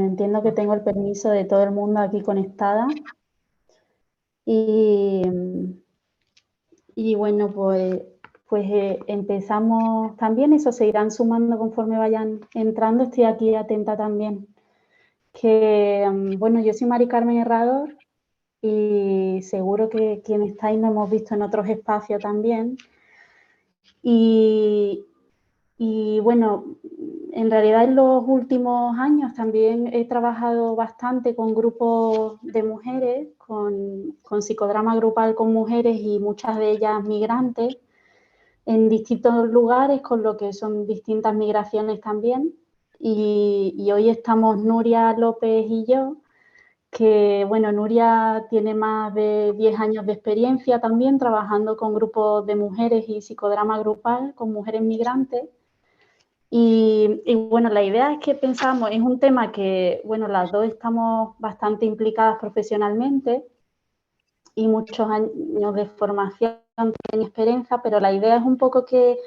Bueno, entiendo que tengo el permiso de todo el mundo aquí conectada. Y, y bueno, pues empezamos también, eso se irán sumando conforme vayan entrando. Estoy aquí atenta también. Bueno, yo soy Mari Carmen Herrador y seguro que quienes estáis nos hemos visto en otros espacios también. Y, y bueno, en realidad en los últimos años también he trabajado bastante con grupos de mujeres, con psicodrama grupal con mujeres y muchas de ellas migrantes en distintos lugares, con lo que son distintas migraciones también. Y hoy estamos Nuria López y yo, que bueno, Nuria tiene más de 10 años de experiencia también trabajando con grupos de mujeres y psicodrama grupal con mujeres migrantes. Bueno, la idea es que pensamos, es un tema que, bueno, las dos estamos bastante implicadas profesionalmente y muchos años de formación y experiencia, pero la idea es un poco que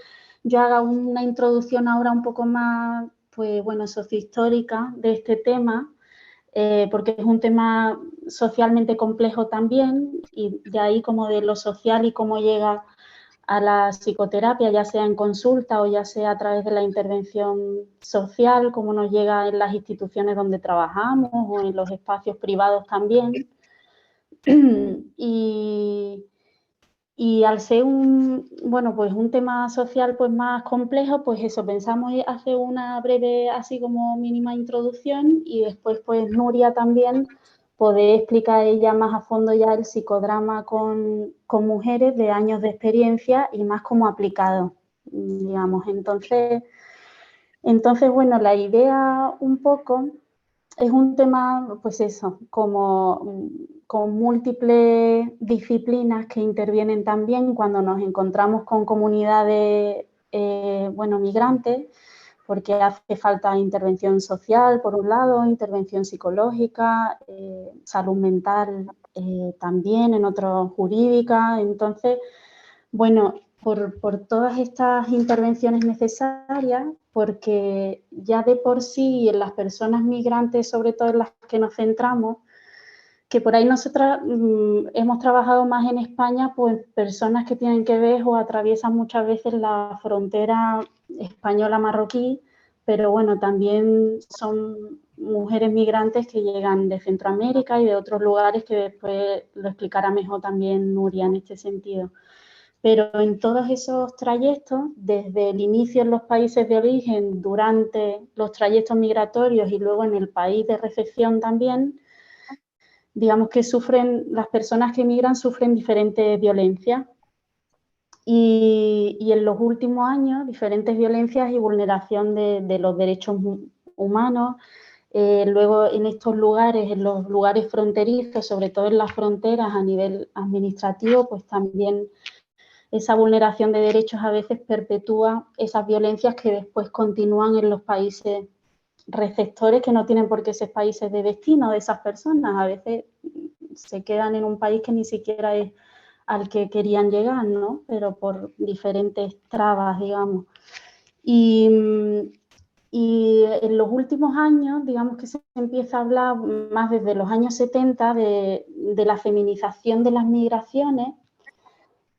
yo haga una introducción ahora un poco más, pues bueno, sociohistórica de este tema, porque es un tema socialmente complejo también y de ahí como de lo social y cómo llega a la psicoterapia, ya sea en consulta o ya sea a través de la intervención social, como nos llega en las instituciones donde trabajamos o en los espacios privados también. Y, y al ser bueno, pues un tema social pues más complejo, pues eso, pensamos hacer una breve, así como mínima introducción y después pues Nuria también poder explicar ella más a fondo ya el psicodrama con mujeres de años de experiencia y más como aplicado, digamos. Entonces, bueno, la idea un poco es un tema, pues eso, como con múltiples disciplinas que intervienen también cuando nos encontramos con comunidades, bueno, migrantes, porque hace falta intervención social, por un lado, intervención psicológica, salud mental también, en otros jurídica. Entonces, bueno, por todas estas intervenciones necesarias, porque ya de por sí en las personas migrantes, sobre todo en las que nos centramos, que por ahí nosotras hemos trabajado más en España, pues personas que tienen que ver o atraviesan muchas veces la frontera española-marroquí, pero bueno, también son mujeres migrantes que llegan de Centroamérica y de otros lugares que después lo explicará mejor también Nuria en este sentido. Pero en todos esos trayectos, desde el inicio en los países de origen, durante los trayectos migratorios y luego en el país de recepción también, digamos que las personas que migran sufren diferentes violencias. Y en los últimos años, diferentes violencias y vulneración de los derechos humanos. Luego en estos lugares, en los lugares fronterizos, sobre todo en las fronteras a nivel administrativo, pues también esa vulneración de derechos a veces perpetúa esas violencias que después continúan en los países receptores, que no tienen por qué ser países de destino de esas personas. A veces se quedan en un país que ni siquiera es al que querían llegar, ¿no? Pero por diferentes trabas, digamos. Y, y en los últimos años, digamos que se empieza a hablar más desde los años 70 de la feminización de las migraciones.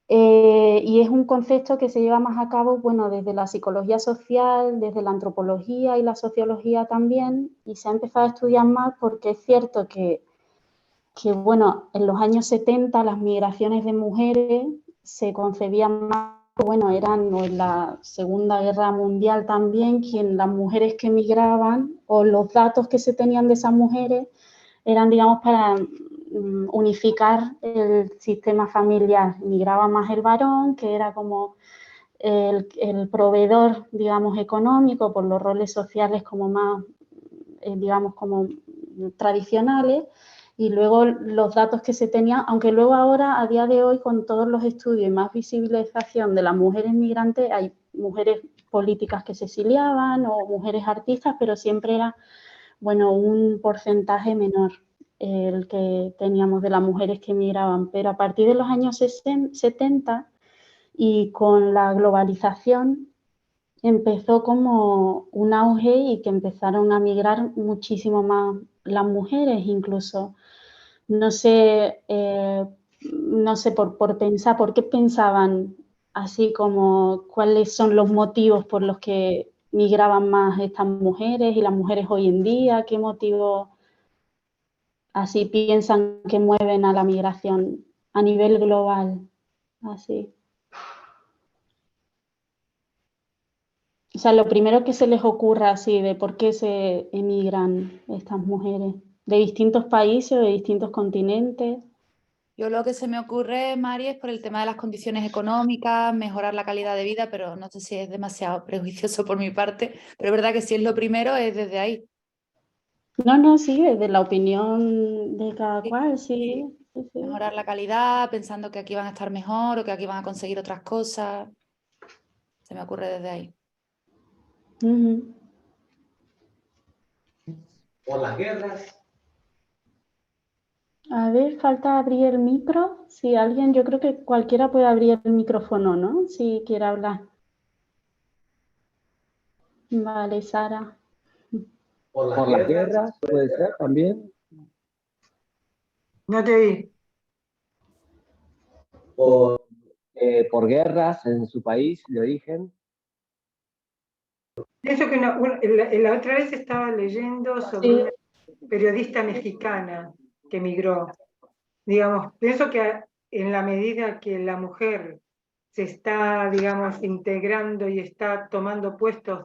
Y es un concepto que se lleva más a cabo, bueno, desde la psicología social, desde la antropología y la sociología también, y se ha empezado a estudiar más porque es cierto bueno, en los años 70 las migraciones de mujeres se concebían más, bueno, eran o en la Segunda Guerra Mundial también, las mujeres que migraban o los datos que se tenían de esas mujeres eran, digamos, para unificar el sistema familiar. Migraba más el varón, que era como el proveedor, digamos, económico, por los roles sociales como más, digamos, como tradicionales, y luego los datos que se tenían, aunque luego ahora, a día de hoy, con todos los estudios y más visibilización de las mujeres migrantes, hay mujeres políticas que se exiliaban o mujeres artistas, pero siempre era, bueno, un porcentaje menor el que teníamos de las mujeres que migraban. Pero a partir de los años 70 y con la globalización, empezó como un auge y que empezaron a migrar muchísimo más las mujeres incluso. No sé, no sé por pensar, ¿por qué pensaban así como cuáles son los motivos por los que migraban más estas mujeres y las mujeres hoy en día? ¿Qué motivos así piensan que mueven a la migración a nivel global? Así. O sea, lo primero que se les ocurra así de por qué se emigran estas mujeres, de distintos países o de distintos continentes. Yo lo que se me ocurre, Mari, es por el tema de las condiciones económicas, mejorar la calidad de vida, pero no sé si es demasiado prejuicioso por mi parte, pero es verdad que si es lo primero, es desde ahí. No, no, sí, desde la opinión de cada Sí, cual, sí. sí, sí, sí. Mejorar la calidad, pensando que aquí van a estar mejor o que aquí van a conseguir otras cosas. Se me ocurre desde ahí. Ujú. Por las guerras. A ver, falta abrir el micro. Si alguien, yo creo que cualquiera puede abrir el micrófono, ¿no? Si quiere hablar. Vale, Sara. Por las guerras, puede ser también. No te vi. Por, por guerras en su país de origen. Pienso que la otra vez estaba leyendo sobre Sí. una periodista mexicana que emigró. Digamos, pienso que en la medida que la mujer se está, digamos, integrando y está tomando puestos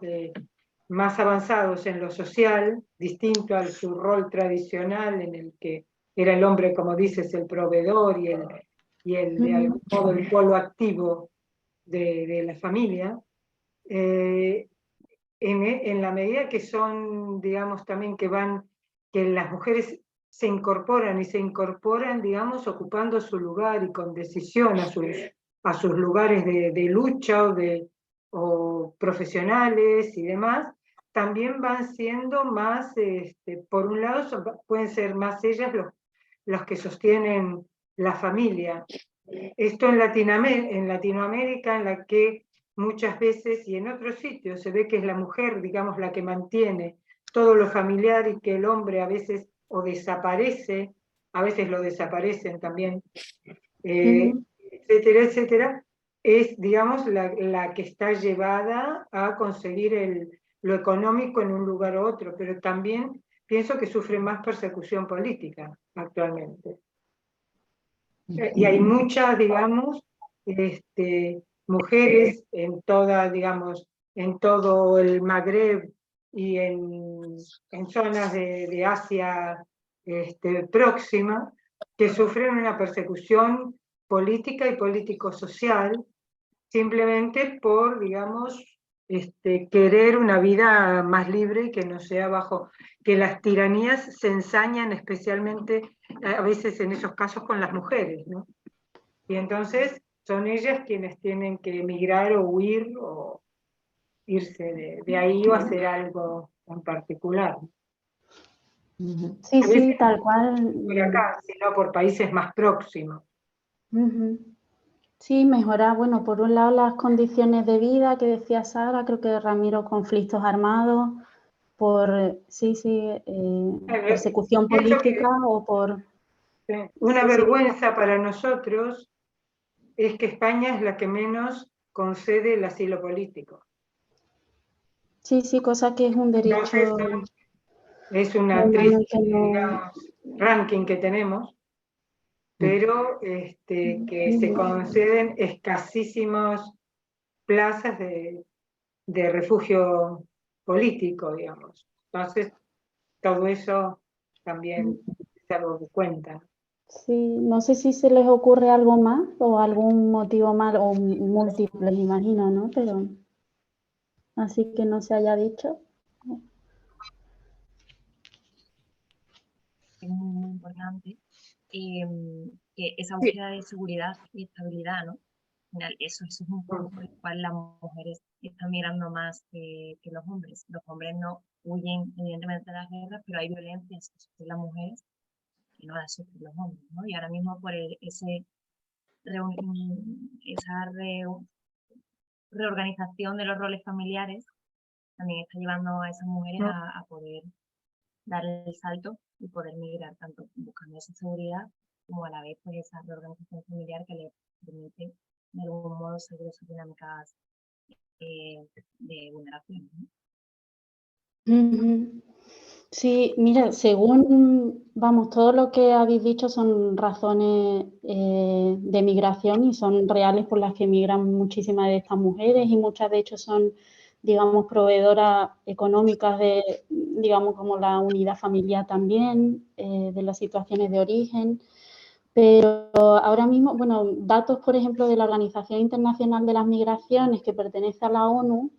más avanzados en lo social, distinto a su rol tradicional en el que era el hombre, como dices, el proveedor y de algún modo el polo activo de la familia, eh, en la medida que son, digamos, también que las mujeres se incorporan y se incorporan, digamos, ocupando su lugar y con decisión a sus lugares de lucha o profesionales y demás, también van siendo más, por un lado, pueden ser más ellas los que sostienen la familia. Esto en Latinoamérica, en la que muchas veces y en otros sitios se ve que es la mujer, digamos, la que mantiene todo lo familiar y que el hombre a veces o desaparece, a veces lo desaparecen también, etcétera, etcétera, es, digamos, la que está llevada a conseguir lo económico en un lugar u otro, pero también pienso que sufre más persecución política actualmente. Y hay muchas, digamos, mujeres en toda, digamos, en todo el Magreb y en zonas de Asia próxima, que sufren una persecución política y político-social simplemente por, digamos, querer una vida más libre y que no sea bajo, que las tiranías se ensañan especialmente a veces en esos casos con las mujeres, ¿no? Y entonces son ellas quienes tienen que emigrar o huir o irse de ahí o hacer algo en particular. Sí, A sí, veces tal no cual. por acá, sino por países más próximos. Sí, mejorar, bueno, por un lado las condiciones de vida que decía Sara, creo que Ramiro, conflictos armados, sí, persecución Pienso política o por... que una Sí, sí, vergüenza para nosotros es que España es la que menos concede el asilo político. sí, sí, cosa que es un Entonces, derecho es una humano triste, que no... digamos, ranking que tenemos, pero que se conceden escasísimas plazas de refugio político, digamos. Entonces, todo eso también se algo de cuenta. Sí, no sé si se les ocurre algo más o algún motivo más, o múltiples, imagino, ¿no? Pero así que no se haya dicho. Es muy importante que esa búsqueda de seguridad y estabilidad, ¿no? Al final, eso es un poco por el cual las mujeres están migrando más que los hombres. Los hombres no huyen, evidentemente, de las guerras, pero hay violencias que sufren las mujeres que no las sufren los hombres, ¿no? Y ahora mismo por esa reorganización de los roles familiares también está llevando a esas mujeres a poder dar el salto y poder migrar, tanto buscando esa seguridad como a la vez pues esa reorganización familiar que les permite de algún modo seguir sus dinámicas de vulneración, ¿no? Sí, mira, según, vamos, todo lo que habéis dicho son razones de migración y son reales por las que migran muchísimas de estas mujeres y muchas de hecho son, digamos, proveedoras económicas de, digamos, como la unidad familiar también, de las situaciones de origen. Pero ahora mismo, bueno, datos, por ejemplo, de la Organización Internacional de las Migraciones, que pertenece a la ONU,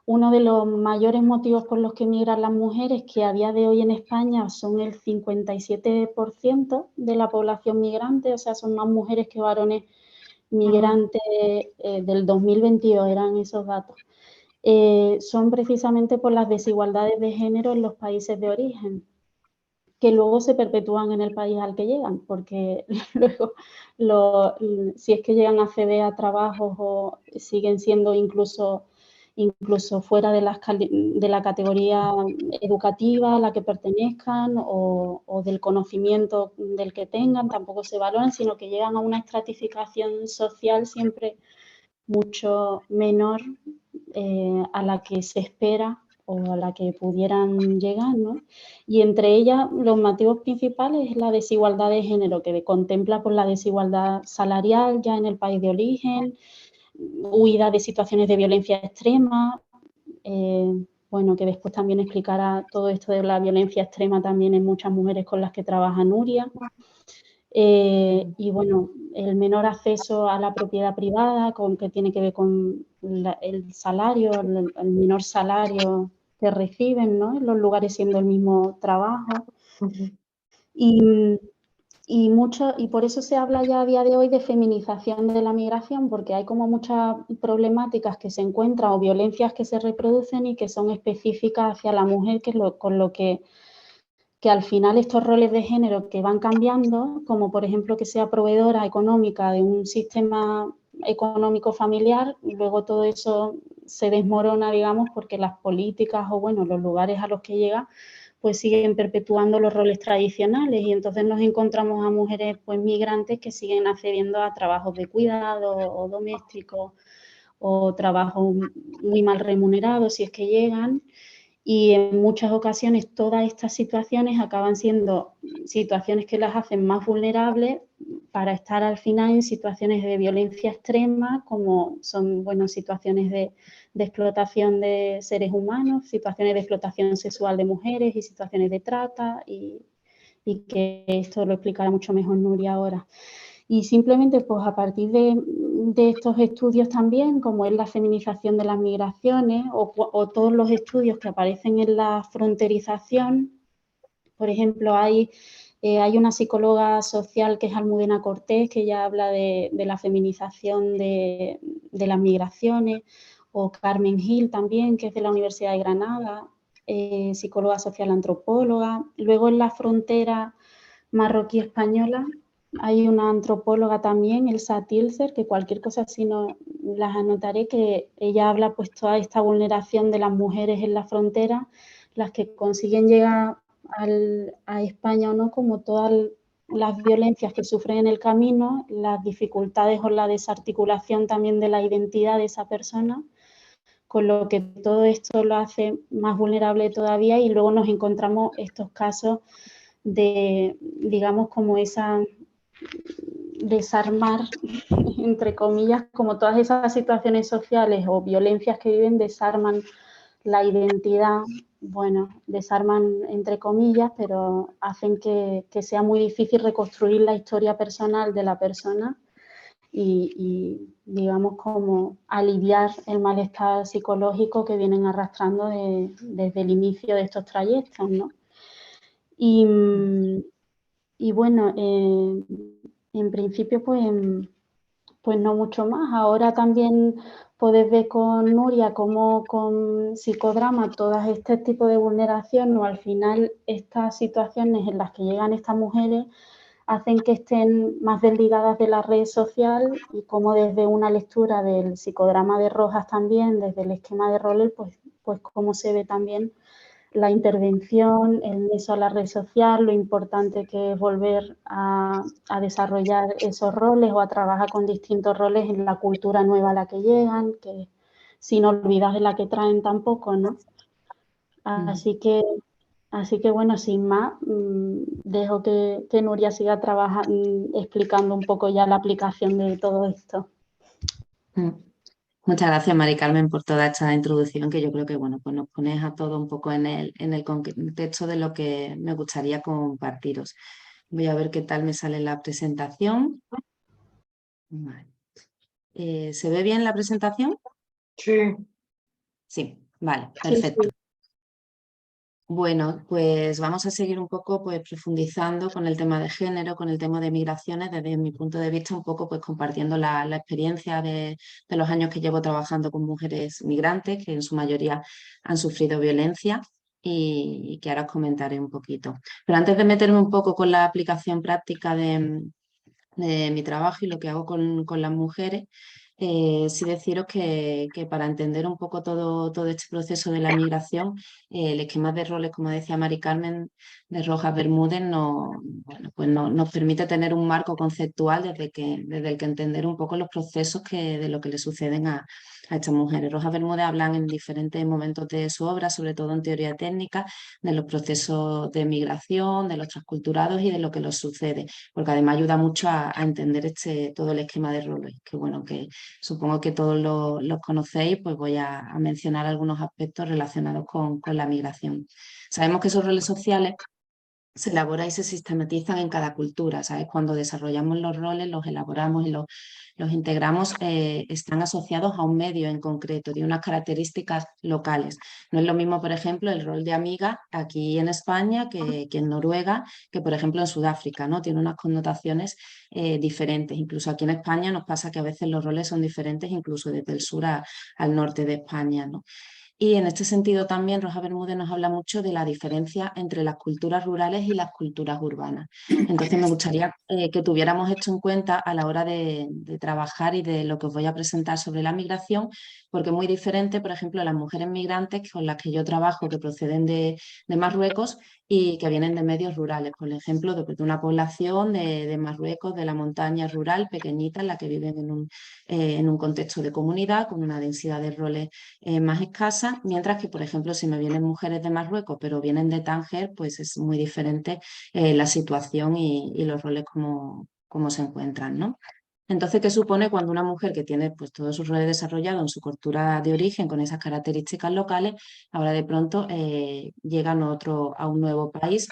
uno de los mayores motivos por los que migran las mujeres, que a día de hoy en España son el 57% de la población migrante, o sea, son más mujeres que varones migrantes del 2022, eran esos datos. Son precisamente por las desigualdades de género en los países de origen, que luego se perpetúan en el país al que llegan, porque luego si es que llegan a acceder a trabajos o siguen siendo incluso fuera de la categoría educativa a la que pertenezcan o del conocimiento del que tengan, tampoco se valoran, sino que llegan a una estratificación social siempre mucho menor a la que se espera o a la que pudieran llegar, ¿no? Y entre ellas, los motivos principales es la desigualdad de género, que contempla pues, la desigualdad salarial ya en el país de origen, huida de situaciones de violencia extrema, bueno, que después también explicará todo esto de la violencia extrema también en muchas mujeres con las que trabaja Nuria. Y bueno, el menor acceso a la propiedad privada, que tiene que ver con el salario, el menor salario que reciben, ¿no? En los lugares siendo el mismo trabajo. Y por eso se habla ya a día de hoy de feminización de la migración, porque hay como muchas problemáticas que se encuentran o violencias que se reproducen y que son específicas hacia la mujer, con lo que al final estos roles de género que van cambiando, como por ejemplo que sea proveedora económica de un sistema económico familiar, luego todo eso se desmorona, digamos, porque las políticas o bueno, los lugares a los que llega pues siguen perpetuando los roles tradicionales y entonces nos encontramos a mujeres pues migrantes que siguen accediendo a trabajos de cuidado o domésticos o trabajos muy mal remunerados si es que llegan. Y en muchas ocasiones todas estas situaciones acaban siendo situaciones que las hacen más vulnerables para estar al final en situaciones de violencia extrema, como son bueno, situaciones de explotación de seres humanos, situaciones de explotación sexual de mujeres y situaciones de trata, y que esto lo explicará mucho mejor Nuria ahora. Y simplemente, pues a partir de estos estudios también, como es la feminización de las migraciones o todos los estudios que aparecen en la fronterización, por ejemplo, hay una psicóloga social que es Almudena Cortés, que ya habla de la feminización de las migraciones, o Carmen Gil también, que es de la Universidad de Granada, psicóloga social antropóloga. Luego en la frontera marroquí-española hay una antropóloga también, Elsa Tilser, que cualquier cosa así no las anotaré, que ella habla pues toda esta vulneración de las mujeres en la frontera, las que consiguen llegar a España o no, como todas las violencias que sufren en el camino, las dificultades o la desarticulación también de la identidad de esa persona, con lo que todo esto lo hace más vulnerable todavía y luego nos encontramos estos casos de, digamos, como esa desarmar, entre comillas, como todas esas situaciones sociales o violencias que viven desarman la identidad, bueno, desarman entre comillas, pero hacen que sea muy difícil reconstruir la historia personal de la persona y digamos, como aliviar el malestar psicológico que vienen arrastrando desde el inicio de estos trayectos, ¿no? Y bueno, en principio, pues no mucho más. Ahora también podéis ver con Nuria cómo con psicodrama todas este tipo de vulneración o al final estas situaciones en las que llegan estas mujeres hacen que estén más desligadas de la red social y como desde una lectura del psicodrama de Rojas también, desde el esquema de roles, pues cómo se ve también la intervención, el nexo a la red social, lo importante que es volver a desarrollar esos roles o a trabajar con distintos roles en la cultura nueva a la que llegan, que sin olvidar de la que traen tampoco, ¿no? Así que bueno, sin más, dejo que Nuria siga trabajando, explicando un poco ya la aplicación de todo esto. Muchas gracias, Mari Carmen, por toda esta introducción que yo creo que bueno, pues nos pones a todo un poco en el contexto de lo que me gustaría compartiros. Voy a ver qué tal me sale la presentación. Vale. ¿Se ve bien la presentación? Sí. Sí, vale, perfecto. Sí. Bueno, pues vamos a seguir un poco pues, profundizando con el tema de género, con el tema de migraciones, desde mi punto de vista un poco pues compartiendo la experiencia de los años que llevo trabajando con mujeres migrantes, que en su mayoría han sufrido violencia y que ahora os comentaré un poquito. Pero antes de meterme un poco con la aplicación práctica de mi trabajo y lo que hago con las mujeres, sí deciros que para entender un poco todo este proceso de la migración, el esquema de roles, como decía Mari Carmen de Rojas Bermúdez, pues nos permite tener un marco conceptual desde el que entender un poco los procesos de lo que le suceden a estas mujeres. Rojas Bermúdez hablan en diferentes momentos de su obra, sobre todo en teoría técnica, de los procesos de migración, de los transculturados y de lo que les sucede, porque además ayuda mucho a entender todo el esquema de roles, que bueno, que supongo que todos los conocéis, pues voy a mencionar algunos aspectos relacionados con la migración. Sabemos que esos roles sociales se elaboran y se sistematizan en cada cultura, ¿sabes? Cuando desarrollamos los roles, los elaboramos y los integramos, están asociados a un medio en concreto, de unas características locales. No es lo mismo, por ejemplo, el rol de amiga aquí en España que en Noruega, que por ejemplo en Sudáfrica, ¿no? Tiene unas connotaciones diferentes. Incluso aquí en España nos pasa que a veces los roles son diferentes, incluso desde el sur al norte de España, ¿no? Y en este sentido también Rojas Bermúdez nos habla mucho de la diferencia entre las culturas rurales y las culturas urbanas. Entonces me gustaría que tuviéramos esto en cuenta a la hora de trabajar y de lo que os voy a presentar sobre la migración, porque es muy diferente, por ejemplo, las mujeres migrantes con las que yo trabajo, que proceden de Marruecos y que vienen de medios rurales, por ejemplo, de una población de Marruecos, de la montaña rural pequeñita, en la que viven en un contexto de comunidad, con una densidad de roles más escasa, mientras que, por ejemplo, si me vienen mujeres de Marruecos, pero vienen de Tánger, pues es muy diferente la situación y los roles como se encuentran, ¿no? Entonces, ¿qué supone cuando una mujer que tiene pues, todos sus roles desarrollados en su cultura de origen, con esas características locales, ahora de pronto llega a un nuevo país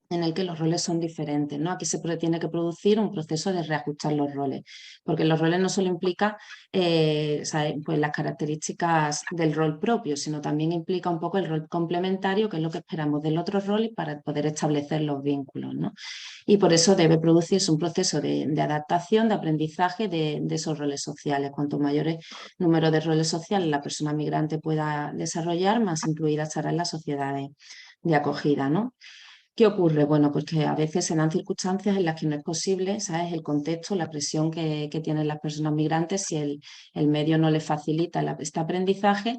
en el que los roles son diferentes, ¿no? Aquí tiene que producir un proceso de reajustar los roles, porque los roles no solo implican pues las características del rol propio, sino también implica un poco el rol complementario, que es lo que esperamos del otro rol y para poder establecer los vínculos, ¿no? Y por eso debe producirse un proceso de adaptación, de aprendizaje de esos roles sociales. Cuanto mayores número de roles sociales la persona migrante pueda desarrollar, más incluida estará en la sociedad de acogida, ¿no? ¿Qué ocurre? Bueno, pues que a veces se dan circunstancias en las que no es posible, ¿sabes? El contexto, la presión que tienen las personas migrantes, si el medio no les facilita este aprendizaje,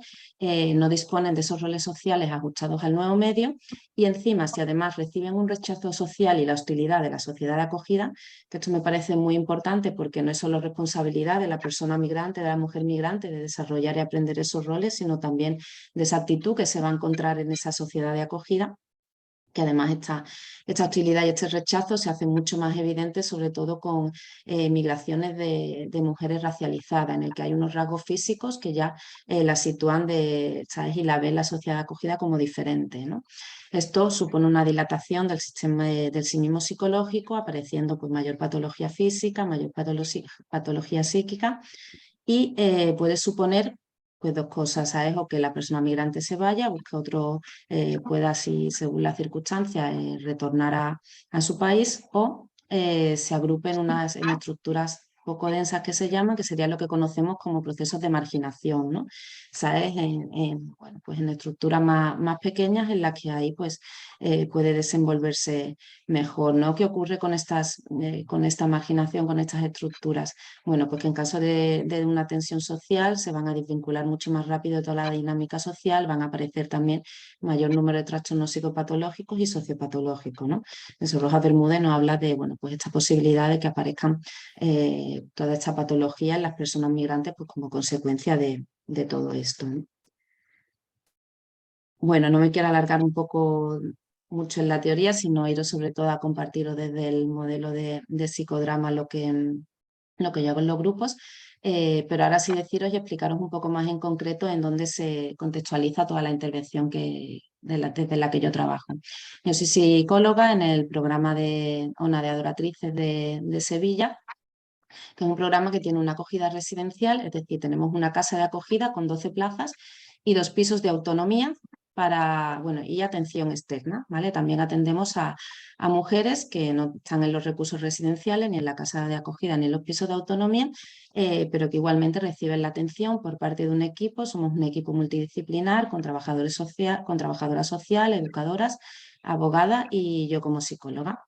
no disponen de esos roles sociales ajustados al nuevo medio y encima, si además reciben un rechazo social y la hostilidad de la sociedad de acogida, que esto me parece muy importante porque no es solo responsabilidad de la persona migrante, de la mujer migrante, de desarrollar y aprender esos roles, sino también de esa actitud que se va a encontrar en esa sociedad de acogida, que además esta hostilidad y este rechazo se hace mucho más evidente, sobre todo con migraciones de mujeres racializadas, en el que hay unos rasgos físicos que ya la sitúan ¿sabes? Y la ven la sociedad acogida como diferente, ¿no? Esto supone una dilatación del sistema del sí mismo psicológico, apareciendo pues, mayor patología física, mayor patología psíquica y puede suponer pues dos cosas, ¿sabes? O que la persona migrante se vaya, busque otro, pueda, si, según las circunstancias, retornar a su país o se agrupe en estructuras poco densas que se llaman, que sería lo que conocemos como procesos de marginación, ¿no? ¿Sabes? Bueno, pues en estructuras más pequeñas en las que ahí pues puede desenvolverse mejor, ¿no? ¿Qué ocurre con esta marginación, con estas estructuras? Bueno, pues que en caso de una tensión social se van a desvincular mucho más rápido de toda la dinámica social, van a aparecer también mayor número de trastornos psicopatológicos y sociopatológicos, ¿no? Eso Rojas Bermúdez nos habla de, bueno, pues esta posibilidad de que aparezcan toda esta patología en las personas migrantes pues como consecuencia de todo esto, ¿no? Bueno, no me quiero alargar un poco mucho en la teoría, sino ir sobre todo a compartiros desde el modelo de psicodrama lo que yo hago en los grupos, pero ahora sí deciros y explicaros un poco más en concreto en dónde se contextualiza toda la intervención desde la que yo trabajo. Yo soy psicóloga en el programa de ONA de Adoratrices de Sevilla, que es un programa que tiene una acogida residencial, es decir, tenemos una casa de acogida con 12 plazas y 2 pisos de autonomía y atención externa, ¿vale? También atendemos a mujeres que no están en los recursos residenciales, ni en la casa de acogida, ni en los pisos de autonomía, pero que igualmente reciben la atención por parte de un equipo. Somos un equipo multidisciplinar con con trabajadoras sociales, educadoras, abogadas y yo como psicóloga.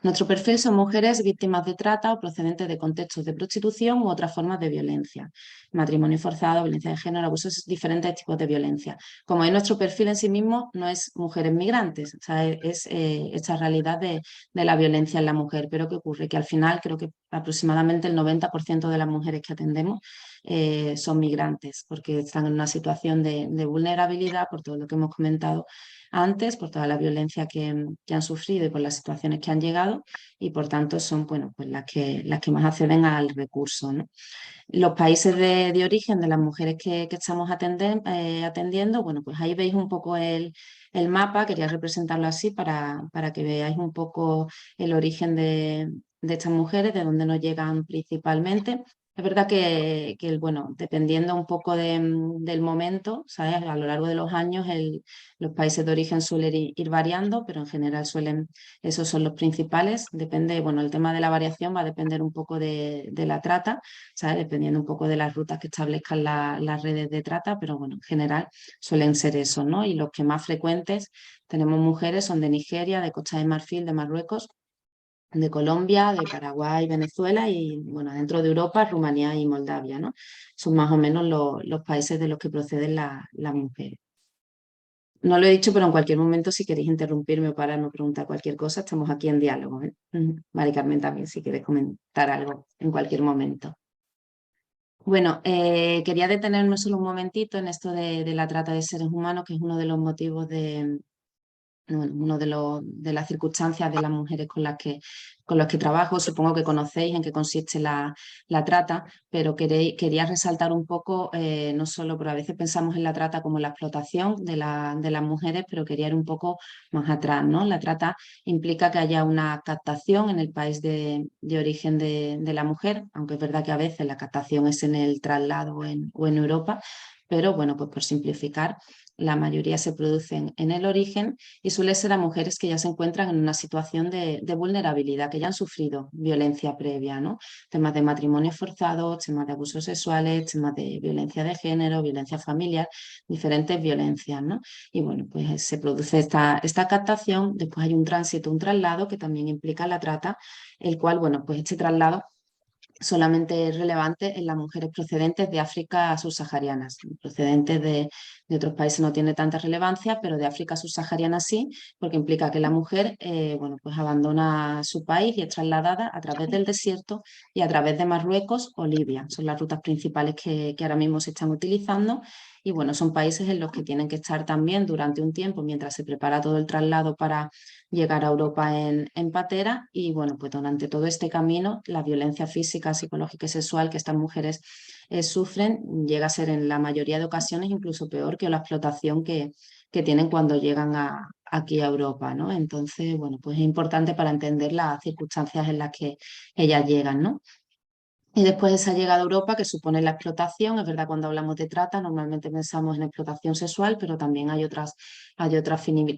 Nuestro perfil son mujeres víctimas de trata o procedentes de contextos de prostitución u otras formas de violencia, matrimonio forzado, violencia de género, abusos, diferentes tipos de violencia. Como es nuestro perfil en sí mismo, no es mujeres migrantes, o sea, es esta realidad de la violencia en la mujer. Pero ¿qué ocurre? Que al final creo que aproximadamente el 90% de las mujeres que atendemos son migrantes, porque están en una situación de vulnerabilidad por todo lo que hemos comentado antes, por toda la violencia que han sufrido y por las situaciones que han llegado, y por tanto son pues las que más acceden al recurso, ¿no? Los países de origen de las mujeres que estamos atendiendo, bueno, pues ahí veis un poco el mapa. Quería representarlo así para que veáis un poco el origen de estas mujeres, de dónde nos llegan principalmente. Es verdad que bueno, dependiendo un poco del momento, ¿sabes? A lo largo de los años los países de origen suelen ir variando, pero en general esos son los principales. Depende, bueno, el tema de la variación va a depender un poco de la trata, ¿sabes? Dependiendo un poco de las rutas que establezcan las redes de trata, pero bueno, en general suelen ser esos, ¿no? Y los que más frecuentes tenemos mujeres son de Nigeria, de Costa de Marfil, de Marruecos, de Colombia, de Paraguay, Venezuela y, bueno, dentro de Europa, Rumanía y Moldavia, ¿no? Son más o menos los países de los que proceden las mujeres. No lo he dicho, pero en cualquier momento, si queréis interrumpirme o pararme o preguntar cualquier cosa, estamos aquí en diálogo, ¿eh? Mari Carmen también, si quieres comentar algo en cualquier momento. Bueno, quería detenerme solo un momentito en esto de la trata de seres humanos, que es uno de los motivos de las circunstancias de las mujeres con las que trabajo. Supongo que conocéis en qué consiste la trata, pero quería resaltar un poco, no solo, pero a veces pensamos en la trata como la explotación de las mujeres, pero quería ir un poco más atrás, ¿no? La trata implica que haya una captación en el país de origen de la mujer, aunque es verdad que a veces la captación es en el traslado o en Europa, pero bueno, pues por simplificar, la mayoría se producen en el origen y suele ser a mujeres que ya se encuentran en una situación de vulnerabilidad, que ya han sufrido violencia previa, ¿no? Temas de matrimonio forzado, temas de abusos sexuales, temas de violencia de género, violencia familiar, diferentes violencias, ¿no? Y bueno, pues se produce esta captación, después hay un tránsito, un traslado que también implica la trata, el cual, bueno, pues este traslado solamente es relevante en las mujeres procedentes de África subsaharianas. Procedentes de otros países no tiene tanta relevancia, pero de África subsahariana sí, porque implica que la mujer bueno, pues abandona su país y es trasladada a través del desierto y a través de Marruecos o Libia. Son las rutas principales que ahora mismo se están utilizando. Y bueno, son países en los que tienen que estar también durante un tiempo mientras se prepara todo el traslado para llegar a Europa en patera. Y bueno, pues durante todo este camino la violencia física, psicológica y sexual que estas mujeres sufren llega a ser en la mayoría de ocasiones incluso peor que la explotación que tienen cuando llegan aquí a Europa, ¿no? Entonces, bueno, pues es importante para entender las circunstancias en las que ellas llegan, ¿no? Y después de esa llegada a Europa, que supone la explotación, es verdad, cuando hablamos de trata normalmente pensamos en explotación sexual, pero también hay otras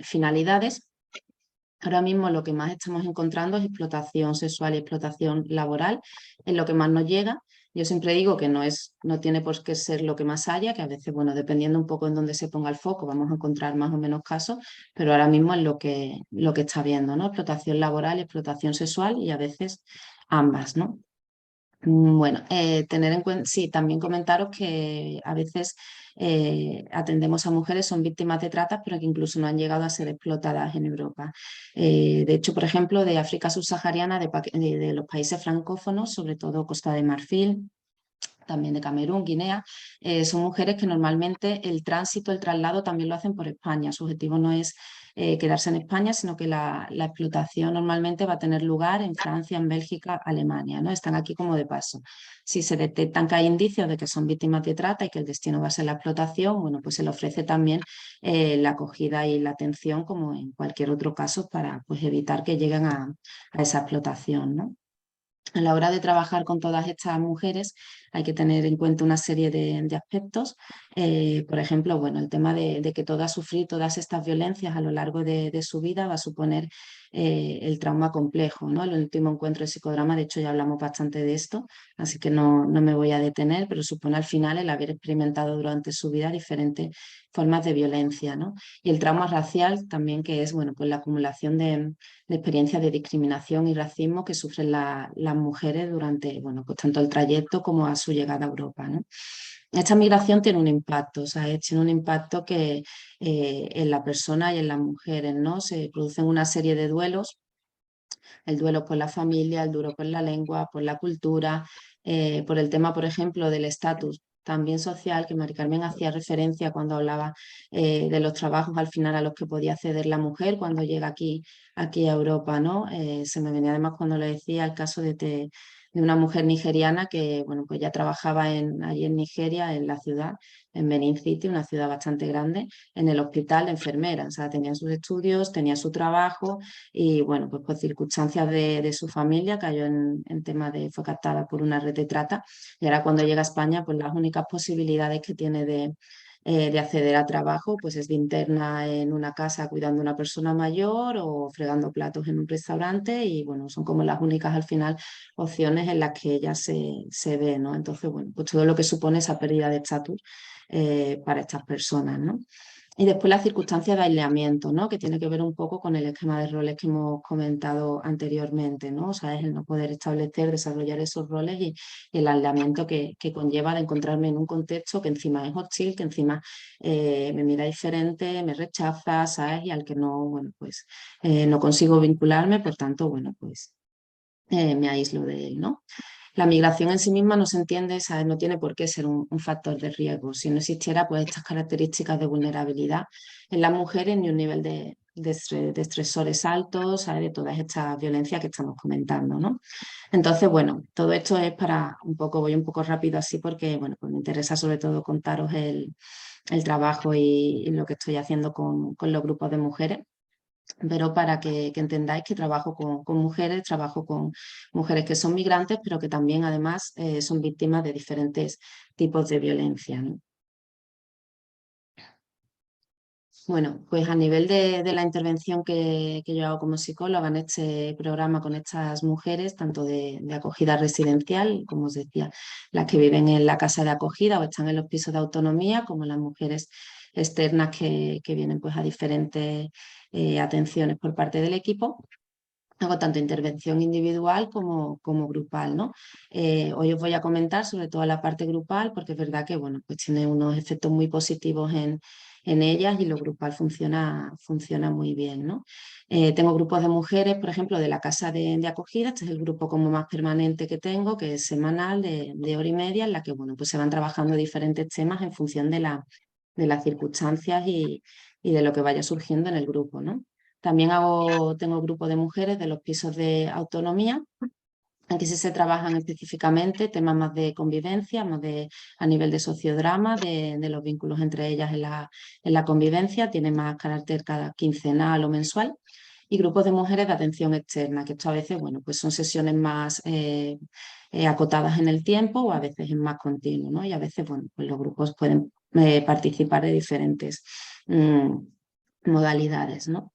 finalidades. Ahora mismo lo que más estamos encontrando es explotación sexual y explotación laboral, es lo que más nos llega. Yo siempre digo que no tiene por qué ser lo que más haya, que a veces, bueno, dependiendo un poco en dónde se ponga el foco, vamos a encontrar más o menos casos, pero ahora mismo es lo que está viendo, ¿no? Explotación laboral y explotación sexual y a veces ambas, ¿no? Bueno, tener en cuenta, sí, también comentaros que a veces atendemos a mujeres, son víctimas de trata, pero que incluso no han llegado a ser explotadas en Europa. De hecho, por ejemplo, de África subsahariana, de los países francófonos, sobre todo Costa de Marfil, también de Camerún, Guinea, son mujeres que normalmente el tránsito, el traslado también lo hacen por España. Su objetivo no es quedarse en España, sino que la explotación normalmente va a tener lugar en Francia, en Bélgica, Alemania, ¿no? Están aquí como de paso. Si se detectan que hay indicios de que son víctimas de trata y que el destino va a ser la explotación, bueno, pues se le ofrece también la acogida y la atención como en cualquier otro caso para pues, evitar que lleguen a esa explotación, ¿no? A la hora de trabajar con todas estas mujeres hay que tener en cuenta una serie de aspectos. Por ejemplo, bueno, el tema de que todas sufrir todas estas violencias a lo largo de su vida va a suponer el trauma complejo, ¿no? El último encuentro de psicodrama, de hecho, ya hablamos bastante de esto, así que no me voy a detener, pero supone al final el haber experimentado durante su vida diferentes formas de violencia, ¿no? Y el trauma racial también, que es, bueno, pues la acumulación de experiencias de discriminación y racismo que sufren las mujeres durante, bueno, pues tanto el trayecto como a su llegada a Europa, ¿no? Esta migración tiene un impacto, o sea, tiene un impacto que en la persona y en las mujeres, ¿no? Se producen una serie de duelos, el duelo por la familia, el duelo por la lengua, por la cultura, por el tema, por ejemplo, del estatus también social, que Mari Carmen hacía referencia cuando hablaba de los trabajos al final a los que podía acceder la mujer cuando llega aquí a Europa, ¿no? Se me venía además cuando le decía el caso de una mujer nigeriana que, bueno, pues ya trabajaba allí en Nigeria, en la ciudad, en Benin City, una ciudad bastante grande, en el hospital de enfermera, o sea, tenía sus estudios, tenía su trabajo y, bueno, pues por circunstancias de su familia cayó en tema fue captada por una red de trata y ahora cuando llega a España, pues las únicas posibilidades que tiene de acceder a trabajo, pues es de interna en una casa cuidando a una persona mayor o fregando platos en un restaurante y bueno, son como las únicas al final opciones en las que ella se ve, ¿no? Entonces, bueno, pues todo lo que supone esa pérdida de estatus para estas personas, ¿no? Y después las circunstancias de aislamiento, ¿no? Que tiene que ver un poco con el esquema de roles que hemos comentado anteriormente, ¿no? O sea, es el no poder establecer, desarrollar esos roles y el aislamiento que conlleva de encontrarme en un contexto que encima es hostil, que encima me mira diferente, me rechaza, ¿sabes? Y al que no, bueno, pues no consigo vincularme, por tanto, bueno, pues me aíslo de él, ¿no? La migración en sí misma no se entiende, ¿sabes? No tiene por qué ser un factor de riesgo. Si no existiera pues, estas características de vulnerabilidad en las mujeres ni un nivel de estresores altos, ¿sabes? De todas estas violencias que estamos comentando, ¿no? Entonces, bueno, todo esto es para voy un poco rápido así porque, bueno, pues me interesa sobre todo contaros el trabajo y lo que estoy haciendo con los grupos de mujeres. Pero para que entendáis que trabajo con mujeres, trabajo con mujeres que son migrantes, pero que también además son víctimas de diferentes tipos de violencia, ¿no? Bueno, pues a nivel de la intervención que yo hago como psicóloga en este programa con estas mujeres, tanto de acogida residencial, como os decía, las que viven en la casa de acogida o están en los pisos de autonomía, como las mujeres externas que vienen pues a diferentes atenciones por parte del equipo. Hago tanto intervención individual como grupal, ¿no? Hoy os voy a comentar sobre todo la parte grupal porque es verdad que, bueno, pues tiene unos efectos muy positivos en ellas y lo grupal funciona muy bien, ¿no? Tengo grupos de mujeres, por ejemplo, de la casa de acogida, este es el grupo como más permanente que tengo, que es semanal de hora y media, en la que, bueno, pues se van trabajando diferentes temas en función de las circunstancias y de lo que vaya surgiendo en el grupo, ¿no? También tengo grupo de mujeres de los pisos de autonomía. Aquí sí se trabajan específicamente temas más de convivencia, más a nivel de sociodrama, de los vínculos entre ellas en la convivencia, tiene más carácter cada quincenal o mensual. Y grupos de mujeres de atención externa, que esto a veces, bueno, pues son sesiones más acotadas en el tiempo o a veces es más continuo, ¿no? Y a veces, bueno, pues los grupos pueden participar de diferentes modalidades, ¿no?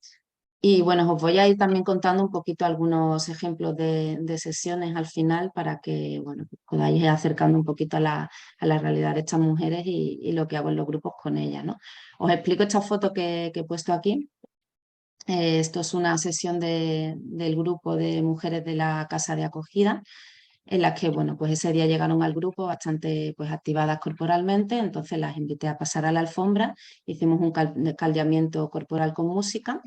Y bueno, os voy a ir también contando un poquito algunos ejemplos de sesiones al final para que bueno, podáis ir acercando un poquito a la realidad de estas mujeres y lo que hago en los grupos con ellas, ¿no? Os explico esta foto que he puesto aquí. Esto es una sesión del grupo de mujeres de la casa de acogida, en las que, bueno, pues ese día llegaron al grupo bastante pues, activadas corporalmente, entonces las invité a pasar a la alfombra, hicimos un caldeamiento corporal con música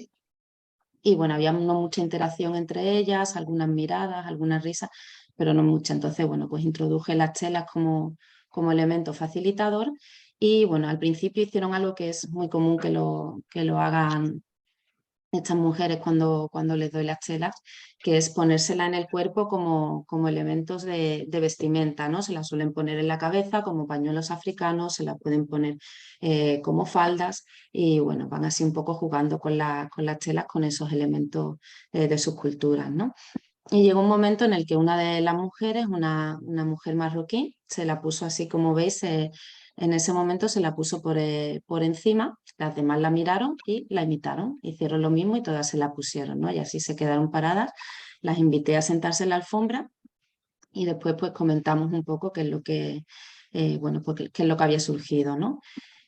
y, bueno, había no mucha interacción entre ellas, algunas miradas, algunas risas, pero no mucha. Entonces, bueno, pues introduje las telas como elemento facilitador y, bueno, al principio hicieron algo que es muy común que lo hagan estas mujeres cuando les doy las telas, que es ponérsela en el cuerpo como elementos de vestimenta, ¿no? Se la suelen poner en la cabeza como pañuelos africanos, se la pueden poner como faldas y bueno, van así un poco jugando con las telas, con esos elementos de sus culturas, ¿no? Y llegó un momento en el que una de las mujeres, una mujer marroquí, se la puso así como veis, en ese momento se la puso por encima, las demás la miraron y la imitaron, hicieron lo mismo y todas se la pusieron, ¿no? Y así se quedaron paradas, las invité a sentarse en la alfombra y después pues comentamos un poco qué es lo que, bueno, pues, qué es lo que había surgido, ¿no?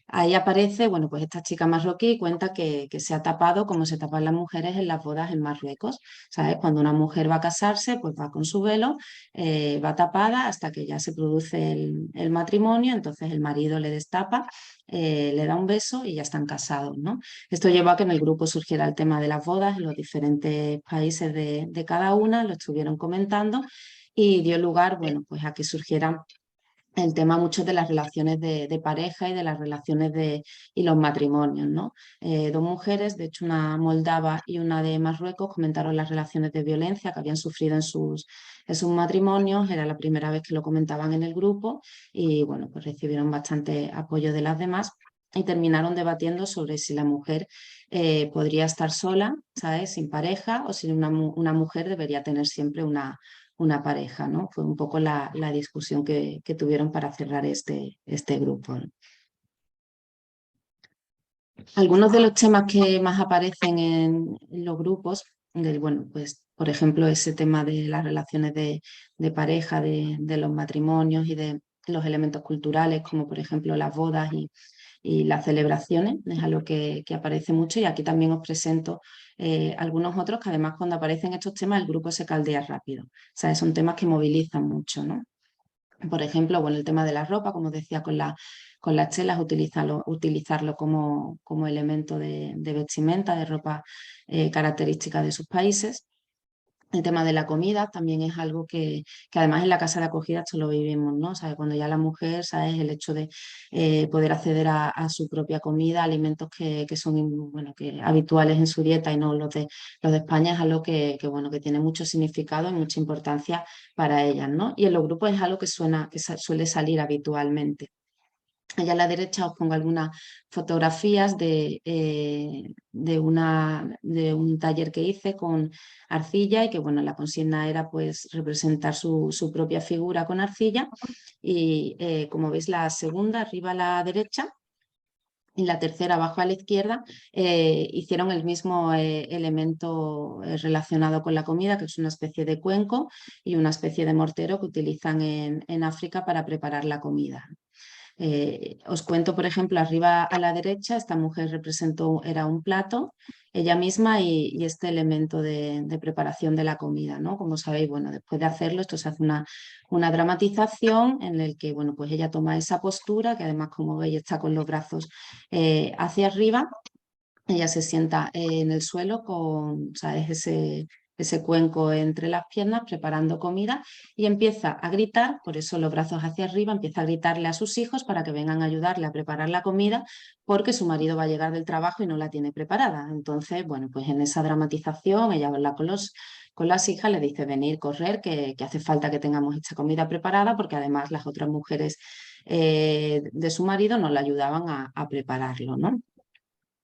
Ahí aparece, bueno, pues esta chica marroquí cuenta que se ha tapado como se tapan las mujeres en las bodas en Marruecos, ¿sabes? Cuando una mujer va a casarse, pues va con su velo, va tapada hasta que ya se produce el matrimonio, entonces el marido le destapa, le da un beso y ya están casados, ¿no? Esto llevó a que en el grupo surgiera el tema de las bodas en los diferentes países de cada una, lo estuvieron comentando y dio lugar, bueno, pues a que surgieran el tema mucho de las relaciones de pareja y de las relaciones y los matrimonios, ¿no? Dos mujeres, de hecho una moldava y una de Marruecos, comentaron las relaciones de violencia que habían sufrido en sus matrimonios, era la primera vez que lo comentaban en el grupo y bueno, pues recibieron bastante apoyo de las demás y terminaron debatiendo sobre si la mujer podría estar sola, ¿sabes? Sin pareja o si una mujer debería tener siempre una pareja, ¿no? Fue un poco la discusión que tuvieron para cerrar este grupo, ¿no? Algunos de los temas que más aparecen en los grupos, bueno, pues por ejemplo ese tema de las relaciones de pareja, de los matrimonios y de los elementos culturales, como por ejemplo las bodas y las celebraciones, es algo que aparece mucho y aquí también os presento algunos otros que además cuando aparecen estos temas el grupo se caldea rápido, o sea, son temas que movilizan mucho, ¿no? Por ejemplo, bueno, el tema de la ropa, como decía, con las telas, utilizarlo como elemento de vestimenta, de ropa característica de sus países. El tema de la comida también es algo que además en la casa de acogida esto lo vivimos, ¿no? ¿Sabe? Cuando ya la mujer, ¿sabes? El hecho de poder acceder a su propia comida, alimentos que son bueno, que habituales en su dieta y no los de España, es algo bueno, que tiene mucho significado y mucha importancia para ellas, ¿no? Y en los grupos es algo que suele salir habitualmente. Allá a la derecha os pongo algunas fotografías de un taller que hice con arcilla y que bueno, la consigna era pues representar su propia figura con arcilla y como veis la segunda arriba a la derecha y la tercera abajo a la izquierda hicieron el mismo elemento relacionado con la comida, que es una especie de cuenco y una especie de mortero que utilizan en África para preparar la comida. Os cuento, por ejemplo, arriba a la derecha, esta mujer era un plato, ella misma y este elemento de preparación de la comida, ¿no? Como sabéis, bueno, después de hacerlo, esto se hace una dramatización en el que, bueno, pues ella toma esa postura, que además, como veis, está con los brazos hacia arriba, ella se sienta en el suelo con, ¿sabes? Ese cuenco entre las piernas preparando comida y empieza a gritar, por eso los brazos hacia arriba, empieza a gritarle a sus hijos para que vengan a ayudarle a preparar la comida porque su marido va a llegar del trabajo y no la tiene preparada. Entonces, bueno, pues en esa dramatización ella habla con las hijas, le dice venir, correr, que hace falta que tengamos esta comida preparada porque además las otras mujeres de su marido no la ayudaban a prepararlo, ¿no?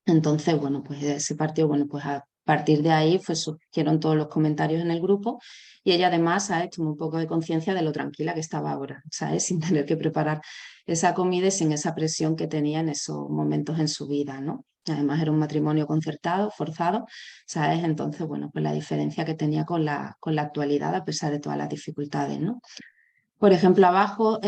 Entonces, bueno, pues ese partido, bueno, pues a partir de ahí pues surgieron todos los comentarios en el grupo y ella además, ¿sabes? Tomó un poco de conciencia de lo tranquila que estaba ahora, ¿sabes? Sin tener que preparar esa comida y sin esa presión que tenía en esos momentos en su vida, ¿no? Además era un matrimonio concertado, forzado, ¿sabes? Entonces, bueno, pues la diferencia que tenía con la actualidad a pesar de todas las dificultades, ¿no? Por ejemplo, abajo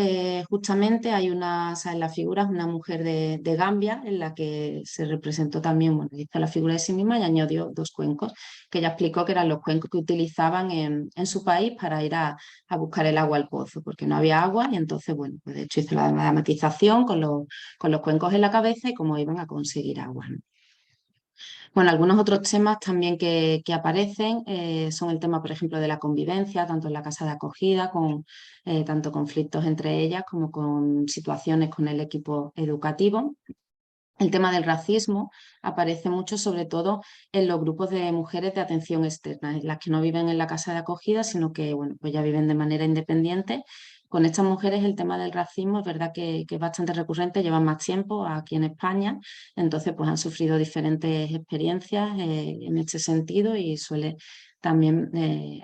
justamente hay una, o sea, en la figura es una mujer de Gambia en la que se representó también, bueno, hizo la figura de sí misma y añadió 2 cuencos, que ella explicó que eran los cuencos que utilizaban en su país para ir a buscar el agua al pozo, porque no había agua y entonces, bueno, pues de hecho hizo la dramatización con los cuencos en la cabeza y cómo iban a conseguir agua, ¿no? Bueno, algunos otros temas también que aparecen son el tema, por ejemplo, de la convivencia, tanto en la casa de acogida, con tanto conflictos entre ellas como con situaciones con el equipo educativo. El tema del racismo aparece mucho, sobre todo en los grupos de mujeres de atención externa, en las que no viven en la casa de acogida, sino que bueno, pues ya viven de manera independiente. Con estas mujeres el tema del racismo es verdad que es bastante recurrente, llevan más tiempo aquí en España, entonces pues han sufrido diferentes experiencias en este sentido y suele también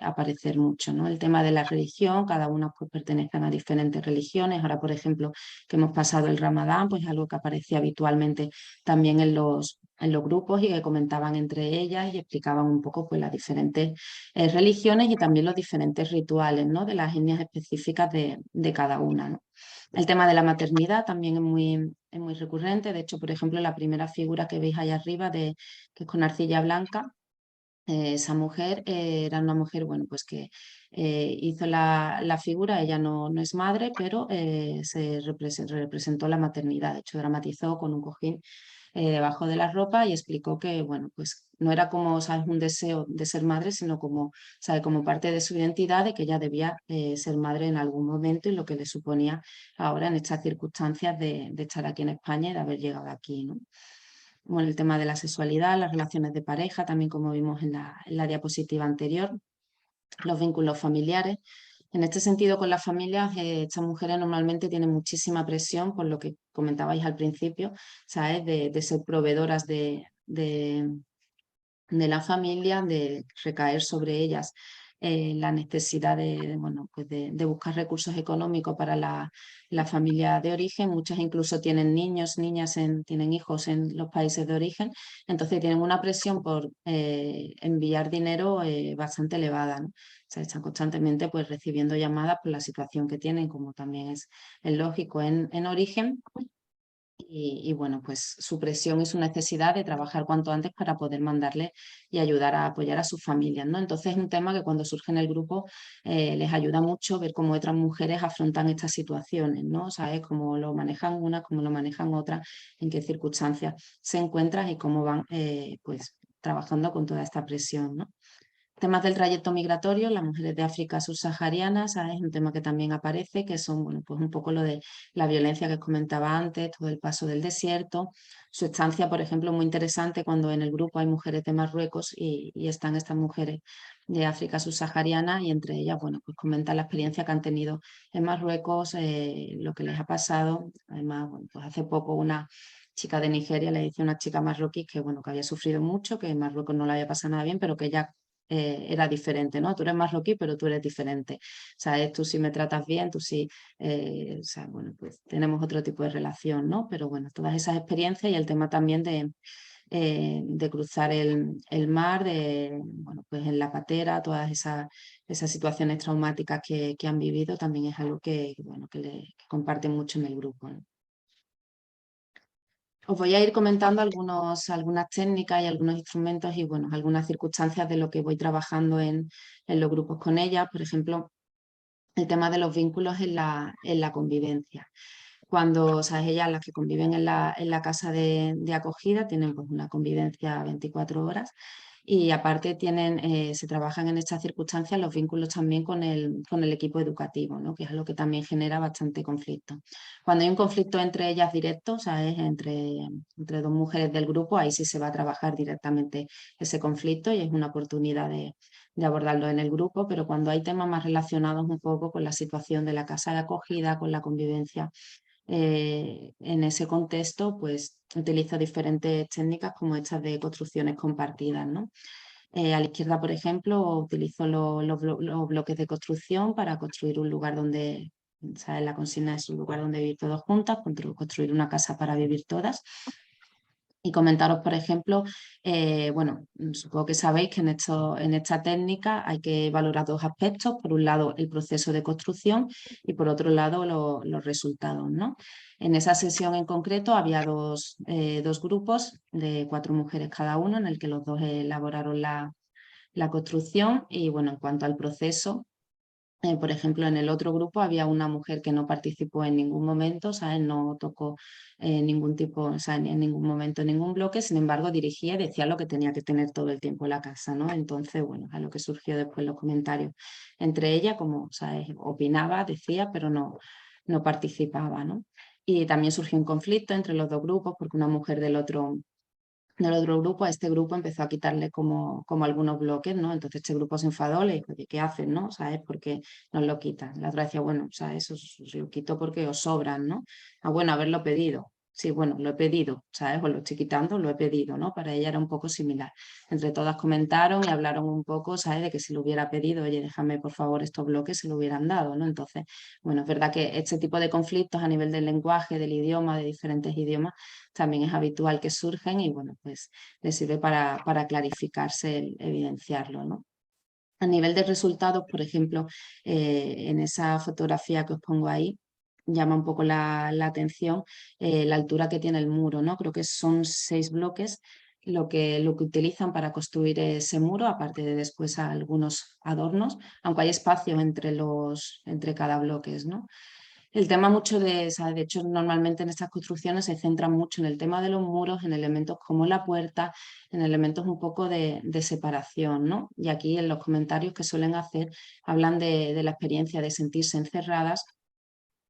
aparecer mucho, ¿no? El tema de la religión, cada una pues pertenecen a diferentes religiones. Ahora, por ejemplo, que hemos pasado el Ramadán, pues algo que aparecía habitualmente también en los grupos y que comentaban entre ellas y explicaban un poco pues, las diferentes religiones y también los diferentes rituales, ¿no? De las etnias específicas de cada una, ¿no? El tema de la maternidad también es muy recurrente. De hecho, por ejemplo, la primera figura que veis ahí arriba, que es con arcilla blanca, esa mujer era una mujer, bueno, pues que hizo la figura, ella no es madre, pero se representó la maternidad, de hecho dramatizó con un cojín debajo de la ropa y explicó que, bueno, pues no era como, ¿sabes? Un deseo de ser madre, sino como, ¿sabe? Como parte de su identidad, de que ella debía ser madre en algún momento y lo que le suponía ahora en estas circunstancias de estar aquí en España y de haber llegado aquí, ¿no? Bueno, el tema de la sexualidad, las relaciones de pareja, también como vimos en la diapositiva anterior, los vínculos familiares. En este sentido, con las familias, estas mujeres normalmente tienen muchísima presión, por lo que comentabais al principio, ¿sabes? De ser proveedoras de la familia, de recaer sobre ellas la necesidad bueno, pues de buscar recursos económicos para la familia de origen. Muchas incluso tienen niños, niñas, tienen hijos en los países de origen, entonces tienen una presión por enviar dinero bastante elevada, ¿no? O sea, están constantemente pues, recibiendo llamadas por la situación que tienen, como también es lógico en origen. Y bueno, pues su presión y su necesidad de trabajar cuanto antes para poder mandarle y ayudar a apoyar a sus familias, ¿no? Entonces es un tema que cuando surge en el grupo les ayuda mucho ver cómo otras mujeres afrontan estas situaciones, ¿no? ¿Sabes? Cómo lo manejan unas, cómo lo manejan otras, en qué circunstancias se encuentran y cómo van pues trabajando con toda esta presión, ¿no? Temas del trayecto migratorio, las mujeres de África subsahariana, ¿sabes? Es un tema que también aparece, que son, bueno, pues un poco lo de la violencia que os comentaba antes, todo el paso del desierto, su estancia, por ejemplo, muy interesante cuando en el grupo hay mujeres de Marruecos y están estas mujeres de África subsahariana y entre ellas, bueno, pues comentan la experiencia que han tenido en Marruecos, lo que les ha pasado. Además, bueno, pues hace poco una chica de Nigeria le dice a una chica marroquí que, bueno, que había sufrido mucho, que en Marruecos no le había pasado nada bien, pero que ella era diferente, ¿no? Tú eres marroquí, pero tú eres diferente. O sea, tú sí me tratas bien, tú sí, o sea, bueno, pues tenemos otro tipo de relación, ¿no? Pero bueno, todas esas experiencias y el tema también de cruzar el mar, bueno, pues en la patera, todas esas situaciones traumáticas que han vivido también es algo bueno, que comparten mucho en el grupo, ¿no? Os voy a ir comentando algunas técnicas y algunos instrumentos y bueno, algunas circunstancias de lo que voy trabajando en los grupos con ellas. Por ejemplo, el tema de los vínculos en la convivencia. Cuando, o sea, ellas las que conviven en la casa de acogida tienen pues, una convivencia 24 horas y aparte se trabajan en estas circunstancias los vínculos también con el equipo educativo, ¿no? Que es algo que también genera bastante conflicto. Cuando hay un conflicto entre ellas directo, ¿sabes? Entre dos mujeres del grupo, ahí sí se va a trabajar directamente ese conflicto y es una oportunidad de abordarlo en el grupo, pero cuando hay temas más relacionados un poco con la situación de la casa de acogida, con la convivencia en ese contexto, pues utilizo diferentes técnicas como estas de construcciones compartidas, ¿no? A la izquierda, por ejemplo, utilizo los bloques de construcción para construir un lugar donde, ¿sabes? La consigna es un lugar donde vivir todos juntas, construir una casa para vivir todas. Y comentaros, por ejemplo, bueno, supongo que sabéis que en esta técnica hay que valorar dos aspectos. Por un lado, el proceso de construcción y por otro lado, los resultados, ¿no? En esa sesión en concreto había dos grupos de 4 mujeres cada uno, en el que los dos elaboraron la construcción. Y bueno, en cuanto al proceso, por ejemplo, en el otro grupo había una mujer que no participó en ningún momento, ¿sabes? No tocó ningún tipo, o sea, en ningún momento ningún bloque, sin embargo dirigía y decía lo que tenía que tener todo el tiempo en la casa, ¿no? Entonces, bueno, a lo que surgió después los comentarios entre ella, como, ¿sabes? Opinaba, decía, pero no participaba, ¿no? Y también surgió un conflicto entre los dos grupos porque una mujer del otro grupo, a este grupo empezó a quitarle como algunos bloques, ¿no? Entonces este grupo se enfadó, le dijo, oye, ¿qué hacen, no? ¿Sabes? ¿Por qué nos lo quitan? La otra decía, bueno, ¿sabes? Os lo quito porque os sobran, ¿no? Ah, bueno, haberlo pedido. Sí, bueno, lo he pedido, ¿sabes? Os lo estoy quitando, lo he pedido, ¿no? Para ella era un poco similar. Entre todas comentaron y hablaron un poco, ¿sabes? De que si lo hubiera pedido, oye, déjame por favor estos bloques, se lo hubieran dado, ¿no? Entonces, bueno, es verdad que este tipo de conflictos a nivel del lenguaje, del idioma, de diferentes idiomas, también es habitual que surgen y bueno, pues les sirve para clarificarse, evidenciarlo, ¿no? A nivel de resultados, por ejemplo, en esa fotografía que os pongo ahí, llama un poco la atención la altura que tiene el muro, ¿no? Creo que son 6 bloques lo que utilizan para construir ese muro, aparte de después algunos adornos, aunque hay espacio entre cada bloque, ¿no? El tema mucho ¿sabes? De hecho, normalmente en estas construcciones se centran mucho en el tema de los muros, en elementos como la puerta, en elementos un poco de separación, ¿no? Y aquí en los comentarios que suelen hacer hablan de la experiencia de sentirse encerradas,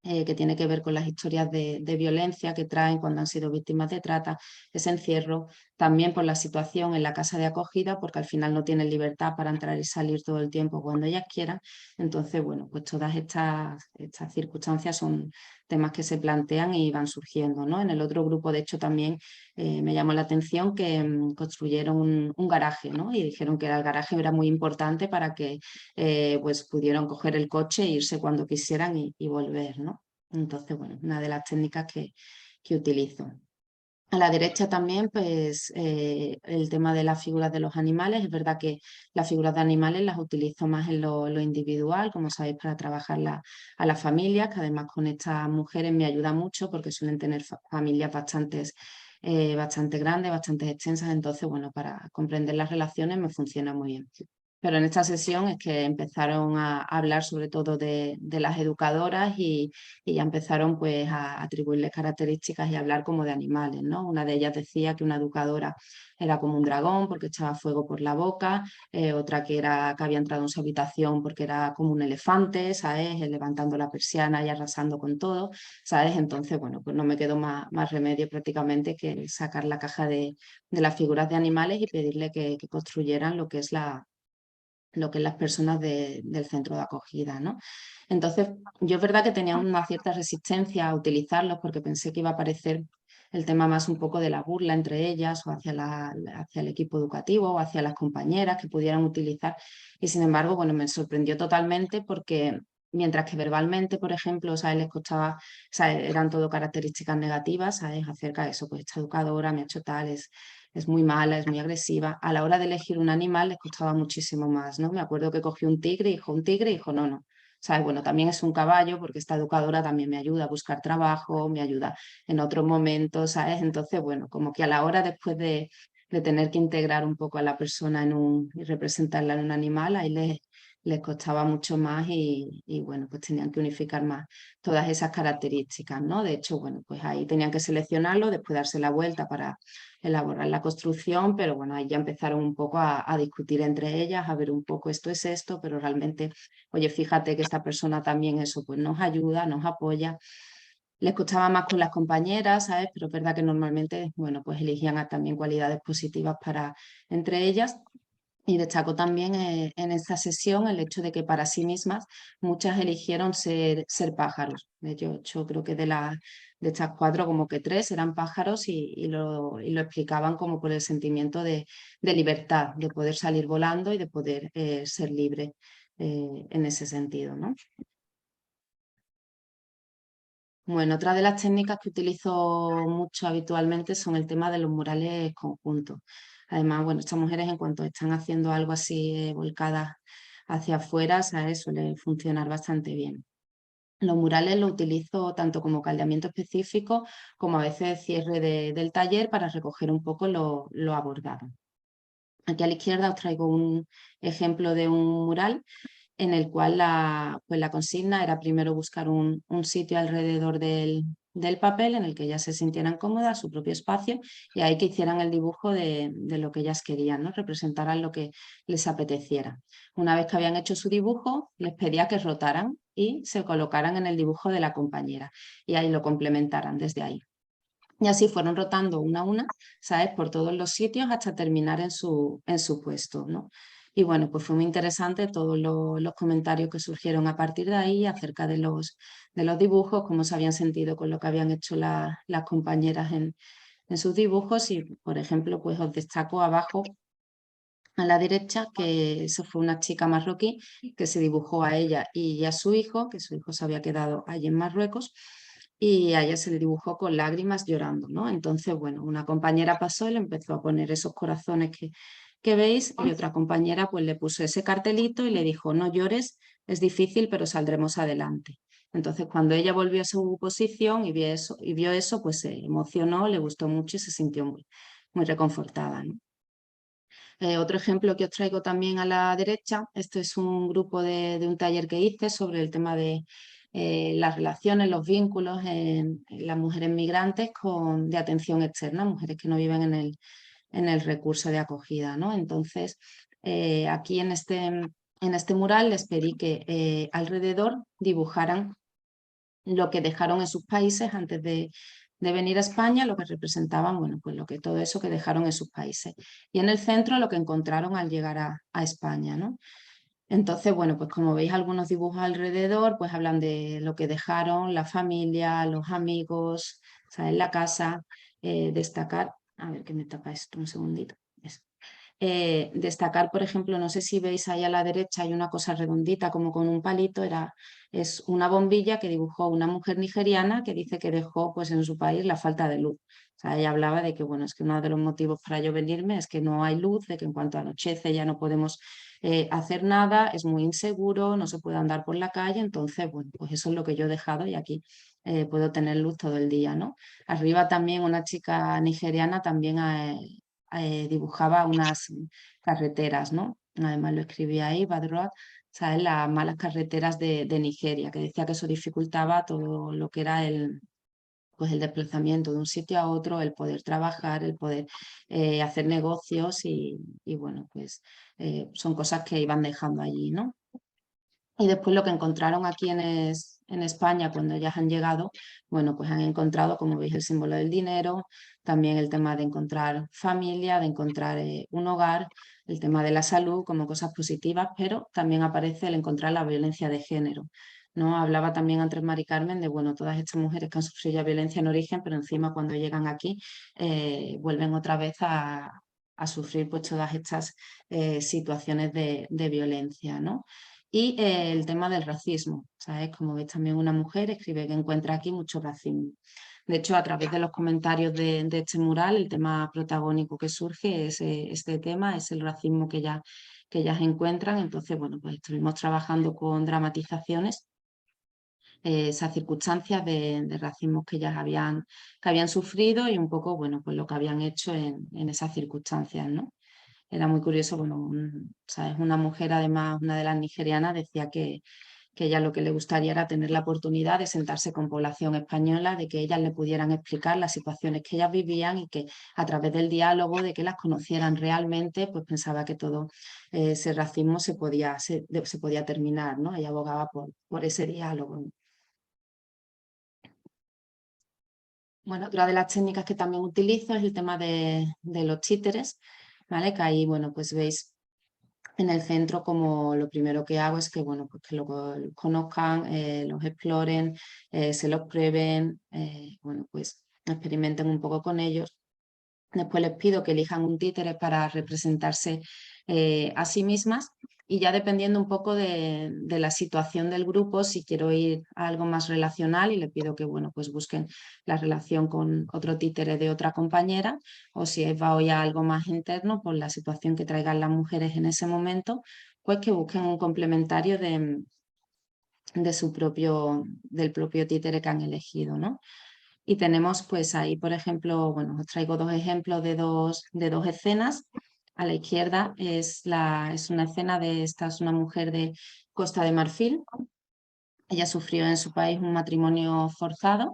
que tiene que ver con las historias de violencia que traen cuando han sido víctimas de trata, ese encierro, también por la situación en la casa de acogida, porque al final no tienen libertad para entrar y salir todo el tiempo cuando ellas quieran. Entonces, bueno, pues todas estas circunstancias son temas que se plantean y van surgiendo, ¿no? En el otro grupo, de hecho, también me llamó la atención que construyeron un garaje, ¿no? Y dijeron que el garaje era muy importante para que pues pudieran coger el coche e irse cuando quisieran y volver, ¿no? Entonces, bueno, una de las técnicas que utilizo. A la derecha también, pues, el tema de las figuras de los animales. Es verdad que las figuras de animales las utilizo más en lo individual, como sabéis, para trabajar a las familias, que además con estas mujeres me ayuda mucho porque suelen tener familias bastante grandes, bastante extensas. Entonces, bueno, para comprender las relaciones me funciona muy bien. Pero en esta sesión es que empezaron a hablar sobre todo de las educadoras y ya empezaron pues a atribuirles características y a hablar como de animales, ¿no? Una de ellas decía que una educadora era como un dragón porque echaba fuego por la boca, otra que había entrado en su habitación porque era como un elefante, ¿sabes? Levantando la persiana y arrasando con todo, ¿sabes? Entonces, bueno, pues no me quedó más remedio prácticamente que sacar la caja de las figuras de animales y pedirle que construyeran lo que es las personas del centro de acogida, ¿no? Entonces, yo es verdad que tenía una cierta resistencia a utilizarlos porque pensé que iba a aparecer el tema más un poco de la burla entre ellas o hacia el equipo educativo o hacia las compañeras que pudieran utilizar. Y sin embargo, bueno, me sorprendió totalmente porque mientras que verbalmente, por ejemplo, ¿sabes? Les costaba, ¿sabes? Eran todo características negativas, ¿sabes? Acerca de eso, pues esta educadora me ha hecho tal, es muy mala, es muy agresiva. A la hora de elegir un animal les costaba muchísimo más, ¿no? Me acuerdo que cogí un tigre y dijo, no. ¿Sabes? Bueno, también es un caballo porque esta educadora también me ayuda a buscar trabajo, me ayuda en otros momentos, ¿sabes? Entonces, bueno, como que a la hora después de tener que integrar un poco a la persona y representarla en un animal, ahí les costaba mucho más y bueno, pues tenían que unificar más todas esas características, ¿no? De hecho, bueno, pues ahí tenían que seleccionarlo, después darse la vuelta para elaborar la construcción, pero bueno, ahí ya empezaron un poco a discutir entre ellas, a ver un poco esto es esto, pero realmente, oye, fíjate que esta persona también eso, pues nos ayuda, nos apoya. Les costaba más con las compañeras, ¿sabes? Pero es verdad que normalmente, bueno, pues elegían también cualidades positivas entre ellas. Y destacó también en esta sesión el hecho de que para sí mismas muchas eligieron ser pájaros. Yo creo que de estas 4 como que 3 eran pájaros y lo explicaban como por el sentimiento de libertad, de poder salir volando y de poder ser libre en ese sentido, ¿no? Bueno, otra de las técnicas que utilizo mucho habitualmente son el tema de los murales conjuntos. Además, bueno, estas mujeres en cuanto están haciendo algo así volcadas hacia afuera, ¿sabes? Suele funcionar bastante bien. Los murales los utilizo tanto como caldeamiento específico como a veces cierre del taller para recoger un poco lo abordado. Aquí a la izquierda os traigo un ejemplo de un mural en el cual la consigna era primero buscar un sitio alrededor del papel en el que ellas se sintieran cómodas, su propio espacio, y ahí que hicieran el dibujo de lo que ellas querían, ¿no? Representaran lo que les apeteciera. Una vez que habían hecho su dibujo, les pedía que rotaran y se colocaran en el dibujo de la compañera, y ahí lo complementaran desde ahí. Y así fueron rotando una a una, ¿sabes? Por todos los sitios hasta terminar en su puesto, ¿no? Y bueno, pues fue muy interesante todos los comentarios que surgieron a partir de ahí acerca de los dibujos, cómo se habían sentido con lo que habían hecho las compañeras en sus dibujos. Y, por ejemplo, pues os destaco abajo a la derecha que eso fue una chica marroquí que se dibujó a ella y a su hijo, que su hijo se había quedado allí en Marruecos, y a ella se le dibujó con lágrimas llorando, ¿no? Entonces, bueno, una compañera pasó y le empezó a poner esos corazones que veis, y otra compañera pues le puso ese cartelito y le dijo, no llores, es difícil, pero saldremos adelante. Entonces, cuando ella volvió a su posición y vio eso, pues se emocionó, le gustó mucho y se sintió muy, muy reconfortada, ¿no? Otro ejemplo que os traigo también a la derecha, este es un grupo de un taller que hice sobre el tema de las relaciones, los vínculos en las mujeres migrantes de atención externa, mujeres que no viven en el recurso de acogida, ¿no? Entonces, aquí en este mural les pedí que alrededor dibujaran lo que dejaron en sus países antes de venir a España, lo que representaban, bueno, pues todo eso que dejaron en sus países. Y en el centro lo que encontraron al llegar a España, ¿no? Entonces, bueno, pues como veis algunos dibujos alrededor, pues hablan de lo que dejaron, la familia, los amigos, ¿sabes? La casa, destacar, a ver que me tapa esto un segundito. Eso. Destacar, por ejemplo, no sé si veis ahí a la derecha hay una cosa redondita como con un palito, es una bombilla que dibujó una mujer nigeriana que dice que dejó pues en su país la falta de luz. O sea, ella hablaba de que, bueno, es que uno de los motivos para yo venirme es que no hay luz, de que en cuanto anochece ya no podemos hacer nada, es muy inseguro, no se puede andar por la calle, entonces, bueno, pues eso es lo que yo he dejado y aquí puedo tener luz todo el día, ¿no? Arriba también una chica nigeriana también dibujaba unas carreteras, ¿no? Además lo escribía ahí, Bad Road, ¿sabes? Las malas carreteras de Nigeria, que decía que eso dificultaba todo lo que era pues el desplazamiento de un sitio a otro, el poder trabajar, el poder hacer negocios y bueno, pues son cosas que iban dejando allí, ¿no? Y después lo que encontraron aquí en España cuando ellas han llegado, bueno, pues han encontrado, como veis, el símbolo del dinero, también el tema de encontrar familia, de encontrar un hogar, el tema de la salud como cosas positivas, pero también aparece el encontrar la violencia de género, ¿no? Hablaba también antes Mari Carmen de, bueno, todas estas mujeres que han sufrido ya violencia en origen, pero encima cuando llegan aquí vuelven otra vez a sufrir pues todas estas situaciones de violencia, ¿no? Y el tema del racismo, ¿sabes? Como veis también una mujer escribe que encuentra aquí mucho racismo. De hecho, a través de los comentarios de este mural, el tema protagónico que surge es este tema, es el racismo que ellas encuentran. Entonces, bueno, pues estuvimos trabajando con dramatizaciones, esas circunstancias de racismo que ellas habían sufrido y un poco, bueno, pues lo que habían hecho en esas circunstancias, ¿no? Era muy curioso, bueno, ¿sabes? Una mujer, además, una de las nigerianas, decía que ella lo que le gustaría era tener la oportunidad de sentarse con población española, de que ellas le pudieran explicar las situaciones que ellas vivían y que a través del diálogo, de que las conocieran realmente, pues pensaba que todo ese racismo se podía terminar, ¿no? Ella abogaba por ese diálogo. Bueno, otra de las técnicas que también utilizo es el tema de los títeres, ¿vale? Que ahí, bueno, pues veis en el centro, como lo primero que hago es que, bueno, pues que lo conozcan, los exploren, se los prueben, bueno, pues experimenten un poco con ellos. Después les pido que elijan un títere para representarse a sí mismas, y ya dependiendo un poco de la situación del grupo, si quiero ir a algo más relacional y le pido que, bueno, pues busquen la relación con otro títere de otra compañera, o si voy a algo más interno por la situación que traigan las mujeres en ese momento, pues que busquen un complementario del propio títere que han elegido, ¿no? Y tenemos pues ahí, por ejemplo, bueno, os traigo dos ejemplos de dos escenas. A la izquierda es una escena esta es una mujer de Costa de Marfil. Ella sufrió en su país un matrimonio forzado,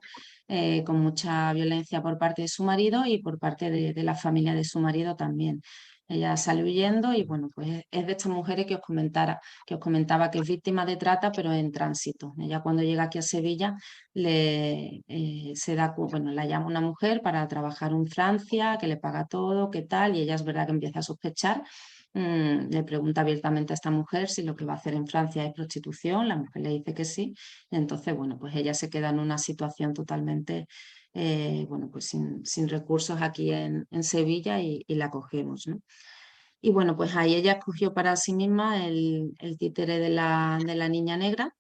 con mucha violencia por parte de su marido y por parte de la familia de su marido también. Ella salió huyendo y, bueno, pues es de estas mujeres que os comentaba que es víctima de trata, pero en tránsito. Ella, cuando llega aquí a Sevilla, la llama una mujer para trabajar en Francia, que le paga todo, qué tal, y ella es verdad que empieza a sospechar. Le pregunta abiertamente a esta mujer si lo que va a hacer en Francia es prostitución. La mujer le dice que sí. Entonces, bueno, pues ella se queda en una situación totalmente, bueno, pues sin recursos aquí en Sevilla, y la cogemos, ¿no? Y bueno, pues ahí ella escogió para sí misma el títere de la niña negra,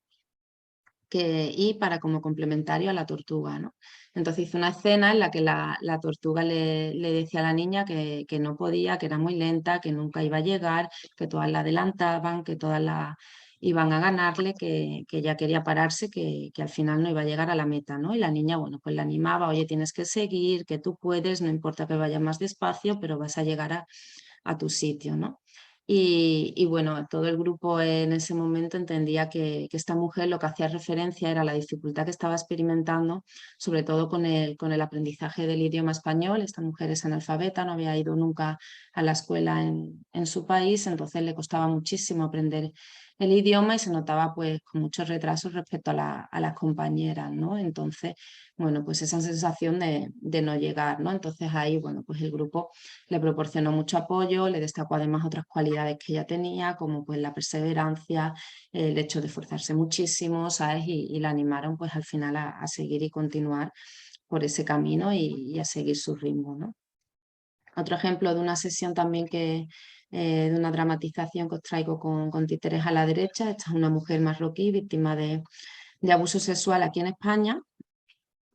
y para como complementario a la tortuga, ¿no? Entonces hizo una escena en la que la tortuga le decía a la niña que no podía, que era muy lenta, que nunca iba a llegar, que todas la adelantaban, que todas la iban a ganarle, que ella quería pararse, que al final no iba a llegar a la meta, ¿no? Y la niña, bueno, pues la animaba: oye, tienes que seguir, que tú puedes, no importa que vaya más despacio, pero vas a llegar a tu sitio, ¿no? Y bueno, todo el grupo en ese momento entendía que esta mujer lo que hacía referencia era la dificultad que estaba experimentando, sobre todo con el aprendizaje del idioma español. Esta mujer es analfabeta, no había ido nunca a la escuela en su país, entonces le costaba muchísimo aprender el idioma y se notaba pues con muchos retrasos respecto a las compañeras, ¿no? Entonces, bueno, pues esa sensación de no llegar, ¿no? Entonces ahí, bueno, pues el grupo le proporcionó mucho apoyo, le destacó además otras cualidades que ella tenía, como pues la perseverancia, el hecho de esforzarse muchísimo, ¿sabes? Y la animaron pues al final a seguir y continuar por ese camino y a seguir su ritmo, ¿no? Otro ejemplo de una sesión también de una dramatización que os traigo con títeres a la derecha. Esta es una mujer marroquí víctima de abuso sexual aquí en España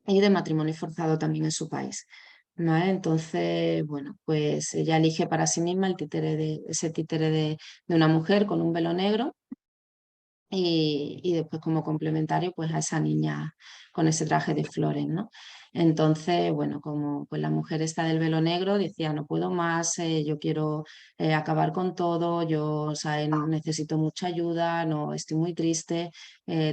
y de matrimonio forzado también en su país, ¿vale? Entonces, bueno, pues ella elige para sí misma ese títere de una mujer con un velo negro, y después como complementario pues a esa niña con ese traje de flores, ¿no? Entonces, bueno, como pues la mujer esta del velo negro decía: no puedo más, yo quiero acabar con todo, yo, o sea, necesito mucha ayuda, no, estoy muy triste,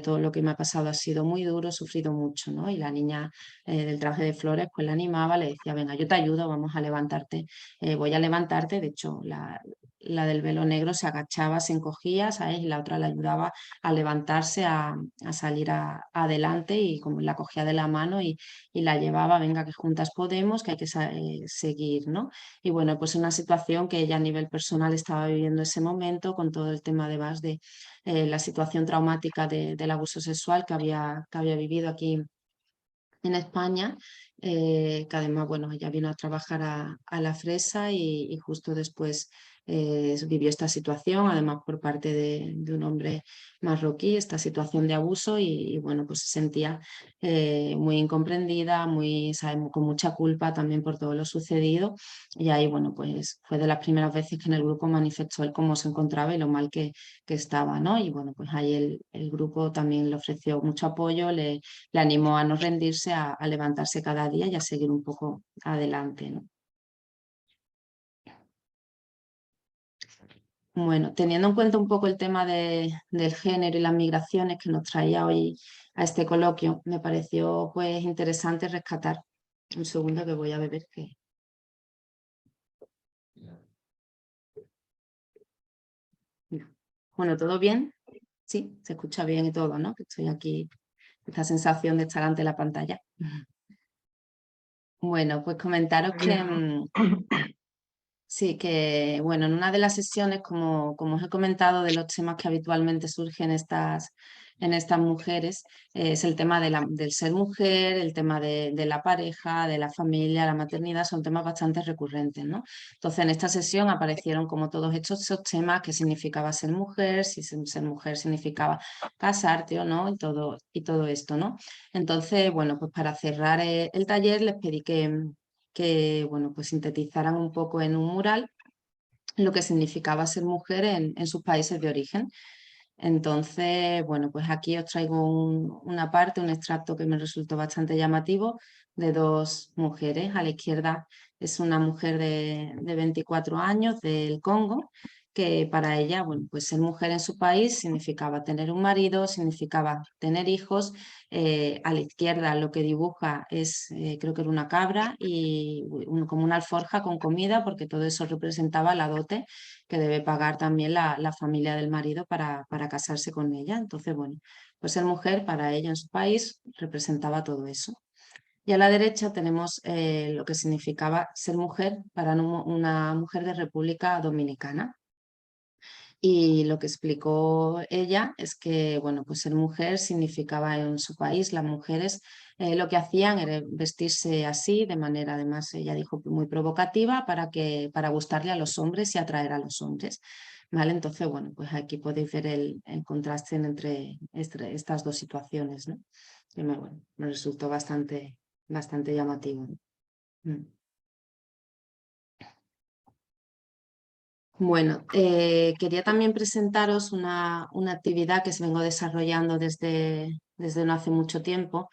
todo lo que me ha pasado ha sido muy duro, he sufrido mucho, ¿no? Y la niña del traje de flores pues la animaba, le decía: venga, yo te ayudo, vamos a levantarte, voy a levantarte. De hecho, la del velo negro se agachaba, se encogía, ¿sabes? Y la otra la ayudaba a levantarse, a salir adelante, y como la cogía de la mano y la llevaba: venga, que juntas podemos, que hay que seguir, ¿no? Y bueno, pues una situación que ella a nivel personal estaba viviendo ese momento, con todo el tema además de la situación traumática del abuso sexual que había vivido aquí en España, que además, bueno, ella vino a trabajar a La Fresa, y justo después vivió esta situación, además por parte de un hombre marroquí, esta situación de abuso, y bueno, pues se sentía muy incomprendida, ¿sabes? Con mucha culpa también por todo lo sucedido. Y ahí, bueno, pues fue de las primeras veces que en el grupo manifestó él cómo se encontraba y lo mal que estaba, ¿no? Y bueno, pues ahí el grupo también le ofreció mucho apoyo, le animó a no rendirse, a levantarse cada día y a seguir un poco adelante, ¿no? Bueno, teniendo en cuenta un poco el tema del género y las migraciones que nos traía hoy a este coloquio, me pareció pues interesante rescatar. Un segundo que voy a beber. Bueno, ¿todo bien? Sí, se escucha bien y todo, ¿no? Que estoy aquí, esta sensación de estar ante la pantalla. Bueno, pues comentaros que Sí, que bueno, en una de las sesiones, como os he comentado, de los temas que habitualmente surgen en estas mujeres, es el tema del ser mujer, el tema de la pareja, de la familia, la maternidad, son temas bastante recurrentes, ¿no? Entonces, en esta sesión aparecieron como todos esos temas, qué significaba ser mujer, si ser mujer significaba casarte o no, y todo esto, ¿no? Entonces, bueno, pues para cerrar el taller les pedí que bueno, pues sintetizaran un poco en un mural lo que significaba ser mujer en sus países de origen. Entonces, bueno, pues aquí os traigo una parte, un extracto que me resultó bastante llamativo de dos mujeres. A la izquierda es una mujer de 24 años del Congo, que para ella, bueno, pues ser mujer en su país significaba tener un marido, significaba tener hijos. A la izquierda lo que dibuja es, creo que era una cabra y como una alforja con comida, porque todo eso representaba la dote que debe pagar también la familia del marido para casarse con ella. Entonces, bueno, pues ser mujer para ella en su país representaba todo eso. Y a la derecha tenemos lo que significaba ser mujer para una mujer de República Dominicana. Y lo que explicó ella es que, bueno, pues ser mujer significaba en su país, las mujeres lo que hacían era vestirse así, de manera, además, ella dijo, muy provocativa para gustarle a los hombres y atraer a los hombres. ¿Vale? Entonces, bueno, pues aquí podéis ver el contraste entre estas dos situaciones, ¿no? Que bueno, me resultó bastante llamativo. Mm. Bueno, quería también presentaros una actividad que se vengo desarrollando desde no hace mucho tiempo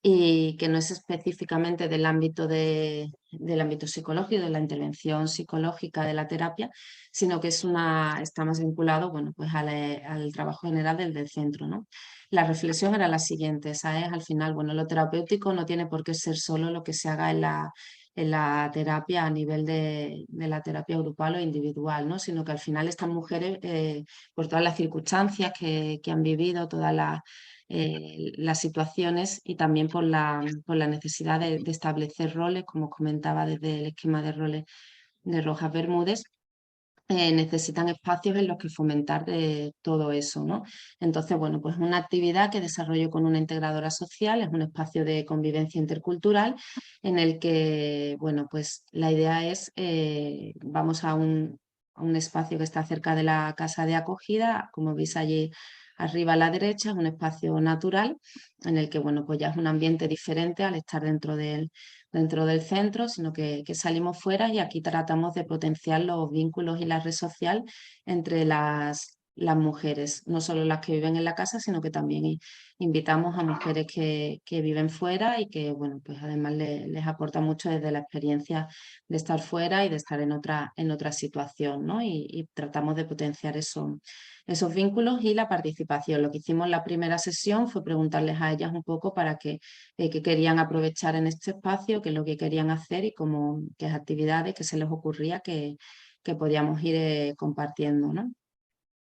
y que no es específicamente del ámbito del ámbito psicológico, de la intervención psicológica, de la terapia, sino que está más vinculado, bueno, pues al trabajo general del centro, ¿no? La reflexión era la siguiente, ¿sabes? Al final, bueno, lo terapéutico no tiene por qué ser solo lo que se haga en la terapia a nivel de la terapia grupal o individual, ¿no? Sino que al final estas mujeres, por todas las circunstancias que han vivido, todas las situaciones y también por la necesidad de establecer roles, como comentaba desde el esquema de roles de Rojas Bermúdez, necesitan espacios en los que fomentar todo eso, ¿no? Entonces, bueno, pues una actividad que desarrollo con una integradora social, es un espacio de convivencia intercultural en el que, bueno, pues la idea es, vamos a un espacio que está cerca de la casa de acogida, como veis allí arriba a la derecha, es un espacio natural en el que, bueno, pues ya es un ambiente diferente al estar dentro del centro, sino que salimos fuera y aquí tratamos de potenciar los vínculos y la red social entre las mujeres, no solo las que viven en la casa, sino que también invitamos a mujeres que viven fuera y que, bueno, pues además les aporta mucho desde la experiencia de estar fuera y de estar en otra situación, ¿no? Y tratamos de potenciar esos vínculos y la participación. Lo que hicimos en la primera sesión fue preguntarles a ellas un poco para qué querían aprovechar en este espacio, qué es lo que querían hacer y qué actividades que se les ocurría que podíamos ir compartiendo, ¿no?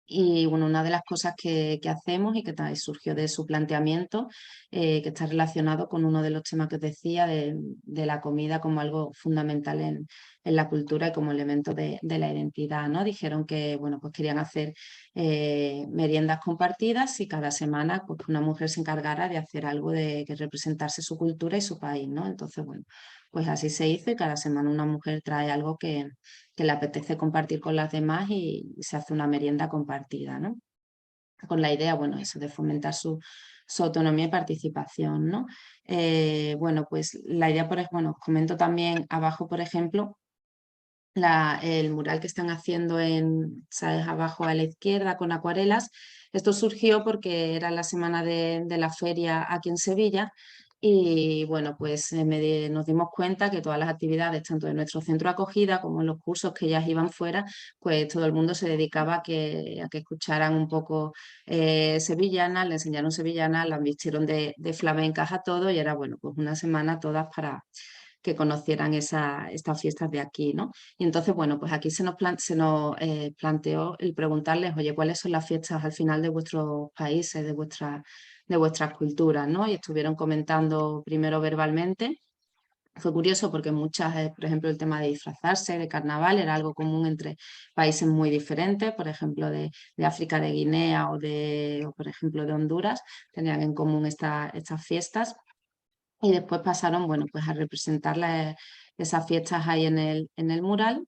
Y bueno, una de las cosas que hacemos y que surgió de su planteamiento, que está relacionado con uno de los temas que os decía, de la comida como algo fundamental en la cultura y como elemento de la identidad, ¿no? Dijeron que, bueno, pues querían hacer meriendas compartidas y cada semana pues, una mujer se encargara de hacer algo que representase su cultura y su país, ¿no? Entonces, bueno, pues así se hizo y cada semana una mujer trae algo que le apetece compartir con las demás y se hace una merienda compartida, ¿no? Con la idea, bueno, eso de fomentar su autonomía y participación, ¿no? Bueno, pues la idea, bueno, os comento también abajo, por ejemplo, el mural que están haciendo ¿sabes? Abajo a la izquierda con acuarelas. Esto surgió porque era la semana de la feria aquí en Sevilla y bueno, pues nos dimos cuenta que todas las actividades, tanto de nuestro centro de acogida como en los cursos que ellas iban fuera, pues todo el mundo se dedicaba a que escucharan un poco sevillanas, le enseñaron sevillanas, las vistieron de flamencas a todo y era bueno, pues una semana todas para que conocieran estas fiestas de aquí, ¿no? Y entonces, bueno, pues aquí se nos planteó el preguntarles, oye, ¿cuáles son las fiestas al final de vuestros países, de vuestras culturas, ¿no? Y estuvieron comentando primero verbalmente Fue curioso porque muchas, por ejemplo, el tema de disfrazarse, de carnaval, era algo común entre países muy diferentes, por ejemplo, de África, de Guinea o por ejemplo, de Honduras, tenían en común estas fiestas. Y después pasaron, bueno, pues a representar esas fiestas ahí en el mural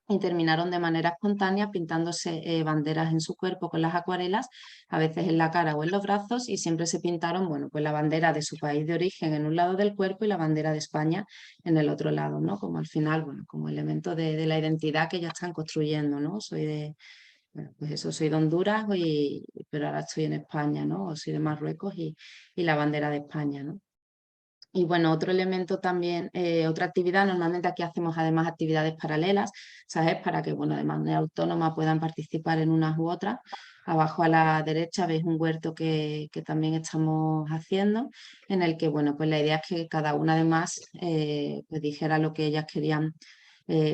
y terminaron de manera espontánea pintándose banderas en su cuerpo con las acuarelas, a veces en la cara o en los brazos, y siempre se pintaron, bueno, pues la bandera de su país de origen en un lado del cuerpo y la bandera de España en el otro lado, ¿no? Como al final, bueno, como elemento de la identidad que ya están construyendo, ¿no? Bueno, pues eso, soy de Honduras, pero ahora estoy en España, ¿no? O soy de Marruecos y la bandera de España, ¿no? Y bueno, otro elemento también, otra actividad, normalmente aquí hacemos además actividades paralelas, ¿sabes? Para que, bueno, de manera autónoma puedan participar en unas u otras. Abajo a la derecha veis un huerto que también estamos haciendo, en el que, bueno, pues la idea es que cada una además pues dijera lo que ellas querían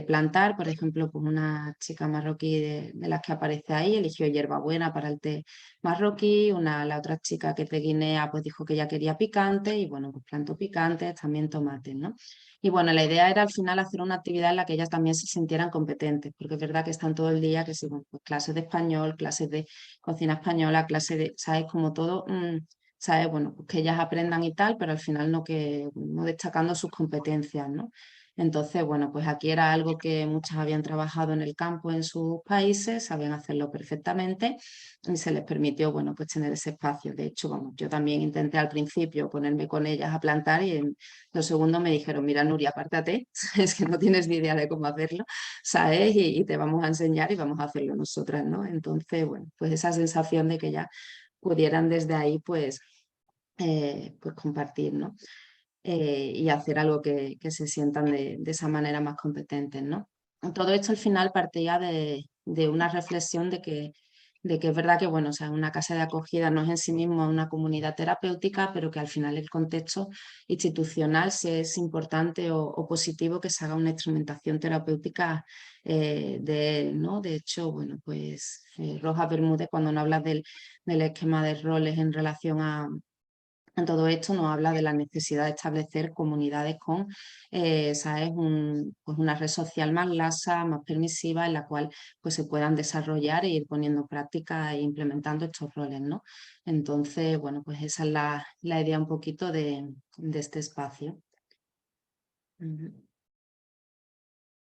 plantar. Por ejemplo, pues una chica marroquí de las que aparece ahí eligió hierbabuena para el té marroquí, la otra chica que es de Guinea pues dijo que ella quería picante y bueno, pues plantó picantes, también tomates, ¿no? Y bueno, la idea era al final hacer una actividad en la que ellas también se sintieran competentes, porque es verdad que están todo el día, que sí, bueno, pues clases de español, clases de cocina española, clases de, ¿sabes? Como todo, ¿sabes? Bueno, pues que ellas aprendan y tal, pero al final no destacando sus competencias, ¿no? Entonces, bueno, pues aquí era algo que muchas habían trabajado en el campo en sus países, sabían hacerlo perfectamente y se les permitió, bueno, pues tener ese espacio. De hecho, vamos, yo también intenté al principio ponerme con ellas a plantar y en los segundos me dijeron, mira, Nuria, apártate, es que no tienes ni idea de cómo hacerlo, ¿sabes? Y te vamos a enseñar y vamos a hacerlo nosotras, ¿no? Entonces, bueno, pues esa sensación de que ya pudieran desde ahí, pues compartir, ¿no? Y hacer algo que se sientan de esa manera más competentes, ¿no? Todo esto al final partía de una reflexión de que es verdad que, bueno, o sea, una casa de acogida no es en sí mismo una comunidad terapéutica, pero que al final el contexto institucional sí es importante o positivo que se haga una instrumentación terapéutica de él, ¿no? De hecho, bueno, pues Rojas Bermúdez, cuando no habla del esquema de roles en relación en todo esto nos habla de la necesidad de establecer comunidades con, ¿sabes? Pues una red social más laxa, más permisiva, en la cual pues, se puedan desarrollar e ir poniendo en práctica e implementando estos roles, ¿no? Entonces, bueno, pues esa es la idea un poquito de este espacio.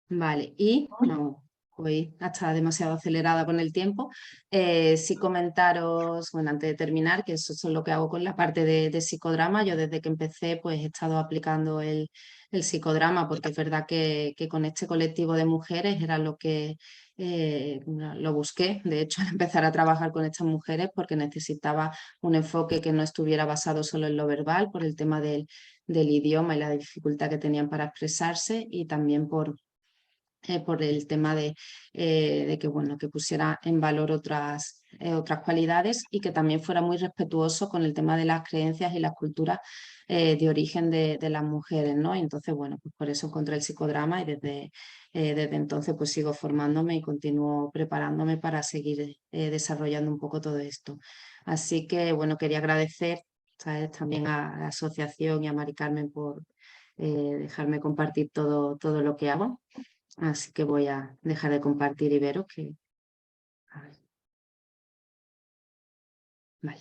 Vale, y no, hoy está demasiado acelerada con el tiempo. Sí comentaros, bueno, antes de terminar, que eso es lo que hago con la parte de psicodrama. Yo desde que empecé pues he estado aplicando el psicodrama porque es verdad que con este colectivo de mujeres era lo que lo busqué. De hecho, al empezar a trabajar con estas mujeres porque necesitaba un enfoque que no estuviera basado solo en lo verbal por el tema del idioma y la dificultad que tenían para expresarse y también por el tema de que, bueno, que pusiera en valor otras cualidades y que también fuera muy respetuoso con el tema de las creencias y las culturas de origen de las mujeres, ¿no? Y entonces, bueno, pues por eso encontré el psicodrama y desde entonces pues sigo formándome y continúo preparándome para seguir desarrollando un poco todo esto. Así que, bueno, quería agradecer, ¿sabes? También a la asociación y a Mari Carmen por dejarme compartir todo lo que hago. Así que voy a dejar de compartir y veros que... A ver. Vale.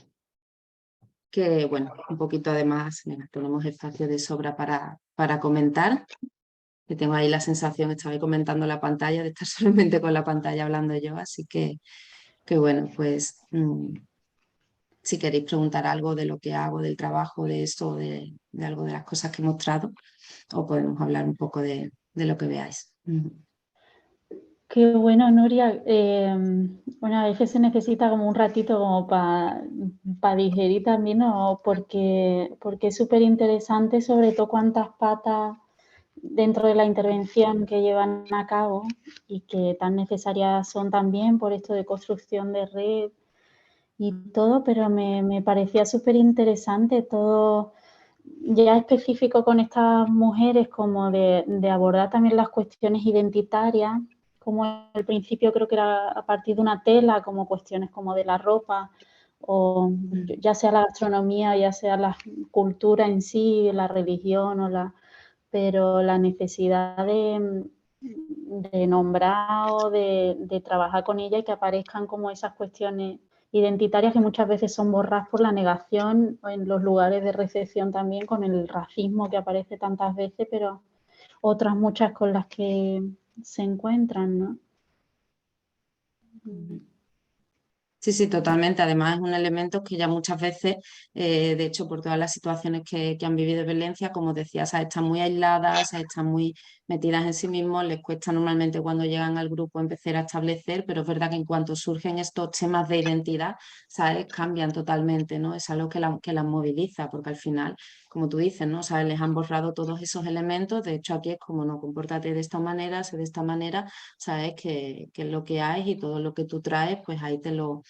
Que bueno, un poquito además, venga, tenemos espacio de sobra para comentar. Que tengo ahí la sensación, estaba ahí comentando la pantalla, de estar solamente con la pantalla hablando yo, así que bueno, pues si queréis preguntar algo de lo que hago, del trabajo, de esto, de algo de las cosas que he mostrado, o podemos hablar un poco de lo que veáis. Qué bueno, Nuria. Bueno, a veces se necesita como un ratito como para digerir también, ¿no? Porque es súper interesante, sobre todo cuántas patas dentro de la intervención que llevan a cabo y que tan necesarias son también por esto de construcción de red y todo, pero me parecía súper interesante todo ya específico con estas mujeres, como de abordar también las cuestiones identitarias, como al principio creo que era a partir de una tela, como cuestiones como de la ropa, o ya sea la gastronomía, ya sea la cultura en sí, la religión o pero la necesidad de nombrar o de trabajar con ella y que aparezcan como esas cuestiones identitarias que muchas veces son borradas por la negación en los lugares de recepción también, con el racismo que aparece tantas veces, pero otras muchas con las que se encuentran, ¿no? Sí, sí, totalmente. Además es un elemento que ya muchas veces, de hecho, por todas las situaciones que han vivido de violencia, como decías, están muy aisladas, están muy metidas en sí mismos, les cuesta normalmente cuando llegan al grupo empezar a establecer, pero es verdad que en cuanto surgen estos temas de identidad, ¿sabes? Cambian totalmente, ¿no? Es algo que las moviliza, porque al final, como tú dices, ¿no? ¿Sabes? Les han borrado todos esos elementos, de hecho aquí es como, no, compórtate de esta manera, sé de esta manera, sabes que es lo que hay y todo lo que tú traes, pues ahí te lo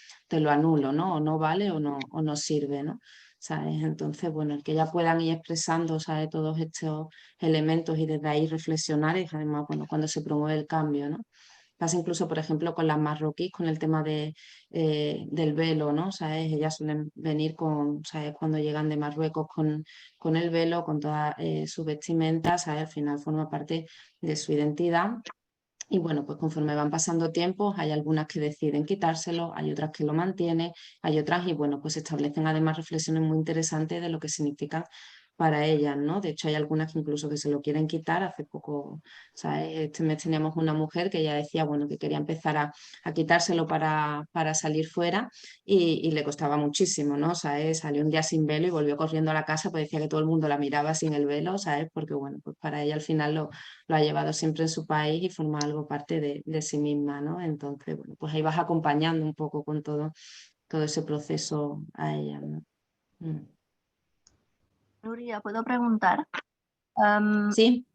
anulo, ¿no? O no vale o no sirve, ¿no? ¿Sabes? Entonces, bueno, el que ya puedan ir expresando, ¿sabes? Todos estos elementos y desde ahí reflexionar es además, bueno, cuando se promueve el cambio, ¿no? Pasa incluso, por ejemplo, con las marroquíes, con el tema del velo, ¿no? ¿Sabes? Ellas suelen venir con, ¿sabes? Cuando llegan de Marruecos con el velo, con toda su vestimenta, ¿sabes? Al final forma parte de su identidad. Y bueno, pues conforme van pasando tiempos, hay algunas que deciden quitárselo, hay otras que lo mantienen, hay otras y bueno, pues establecen además reflexiones muy interesantes de lo que significan para ellas, ¿no? De hecho, hay algunas que incluso que se lo quieren quitar. Hace poco, ¿sabes? Este mes teníamos una mujer que ya decía, bueno, que quería empezar a quitárselo para salir fuera y le costaba muchísimo, ¿no? ¿Sabes? Salió un día sin velo y volvió corriendo a la casa, pues decía que todo el mundo la miraba sin el velo, ¿sabes? Porque bueno, pues para ella al final lo ha llevado siempre en su país y forma algo parte de sí misma, ¿no? Entonces, bueno, pues ahí vas acompañando un poco con todo ese proceso a ella, ¿no? Nuria, ¿puedo preguntar? Sí.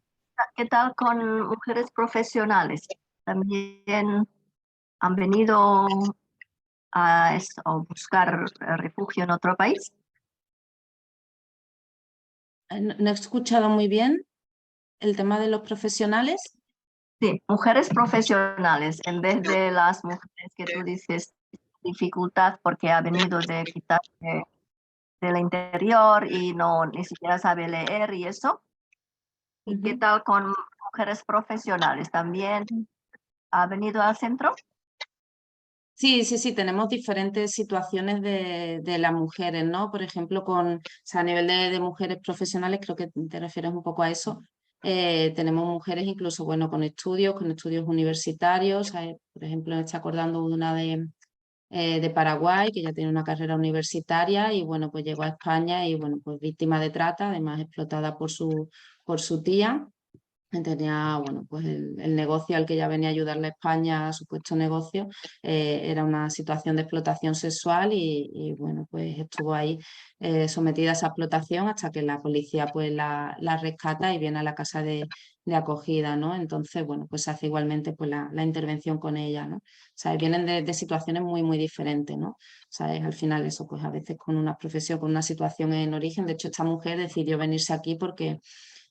¿Qué tal con mujeres profesionales? ¿También han venido a buscar refugio en otro país? No he escuchado muy bien el tema de los profesionales. Sí, mujeres profesionales, en vez de las mujeres que tú dices dificultad porque ha venido de quitarse del interior y no ni siquiera sabe leer y eso. ¿Y qué tal con mujeres profesionales? ¿También ha venido al centro? Sí, sí, sí, tenemos diferentes situaciones de las mujeres, ¿no? Por ejemplo, o sea, a nivel de mujeres profesionales, creo que te refieres un poco a eso. Tenemos mujeres incluso, bueno, con estudios universitarios. Por ejemplo, me estoy acordando de una de Paraguay, que ya tiene una carrera universitaria y, bueno, pues llegó a España y, bueno, pues víctima de trata, además explotada por su tía. Tenía, bueno, pues el negocio al que ella venía a ayudarle a España, supuesto negocio, era una situación de explotación sexual y, bueno, pues estuvo ahí sometida a esa explotación hasta que la policía pues la rescata y viene a la casa de acogida, ¿no? Entonces, bueno, pues se hace igualmente pues la intervención con ella, ¿no? O sea, vienen de situaciones muy, muy diferentes, ¿no? ¿Sabes? Al final eso, pues a veces con una profesión, con una situación en origen. De hecho, esta mujer decidió venirse aquí porque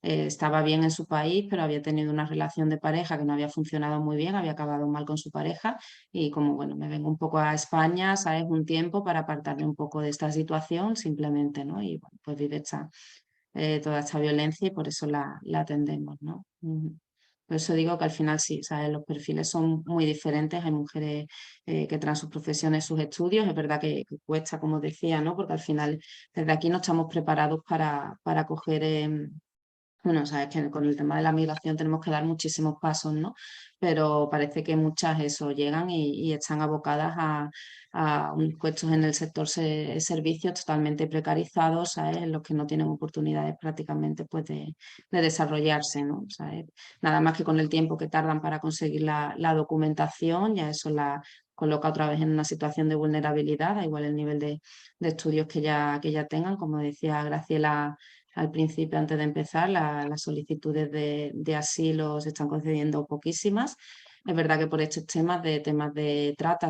estaba bien en su país, pero había tenido una relación de pareja que no había funcionado muy bien, había acabado mal con su pareja y como, bueno, me vengo un poco a España, ¿sabes? Un tiempo para apartarme un poco de esta situación simplemente, ¿no? Y bueno, pues vive toda esta violencia y por eso la atendemos, ¿no? Por eso digo que al final sí, ¿sabes? Los perfiles son muy diferentes. Hay mujeres que traen sus profesiones, sus estudios. Es verdad que cuesta, como decía, ¿no? Porque al final desde aquí no estamos preparados para coger bueno, sabes que con el tema de la migración tenemos que dar muchísimos pasos, ¿no? Pero parece que muchas eso llegan y están abocadas a puestos en el sector servicios totalmente precarizados, ¿sabes? En los que no tienen oportunidades prácticamente pues, de desarrollarse, ¿no? ¿Sabes? Nada más que con el tiempo que tardan para conseguir la documentación, ya eso la coloca otra vez en una situación de vulnerabilidad, da igual el nivel de estudios que ya tengan, como decía Graciela al principio, antes de empezar, las solicitudes de asilo se están concediendo poquísimas. Es verdad que por estos temas de trata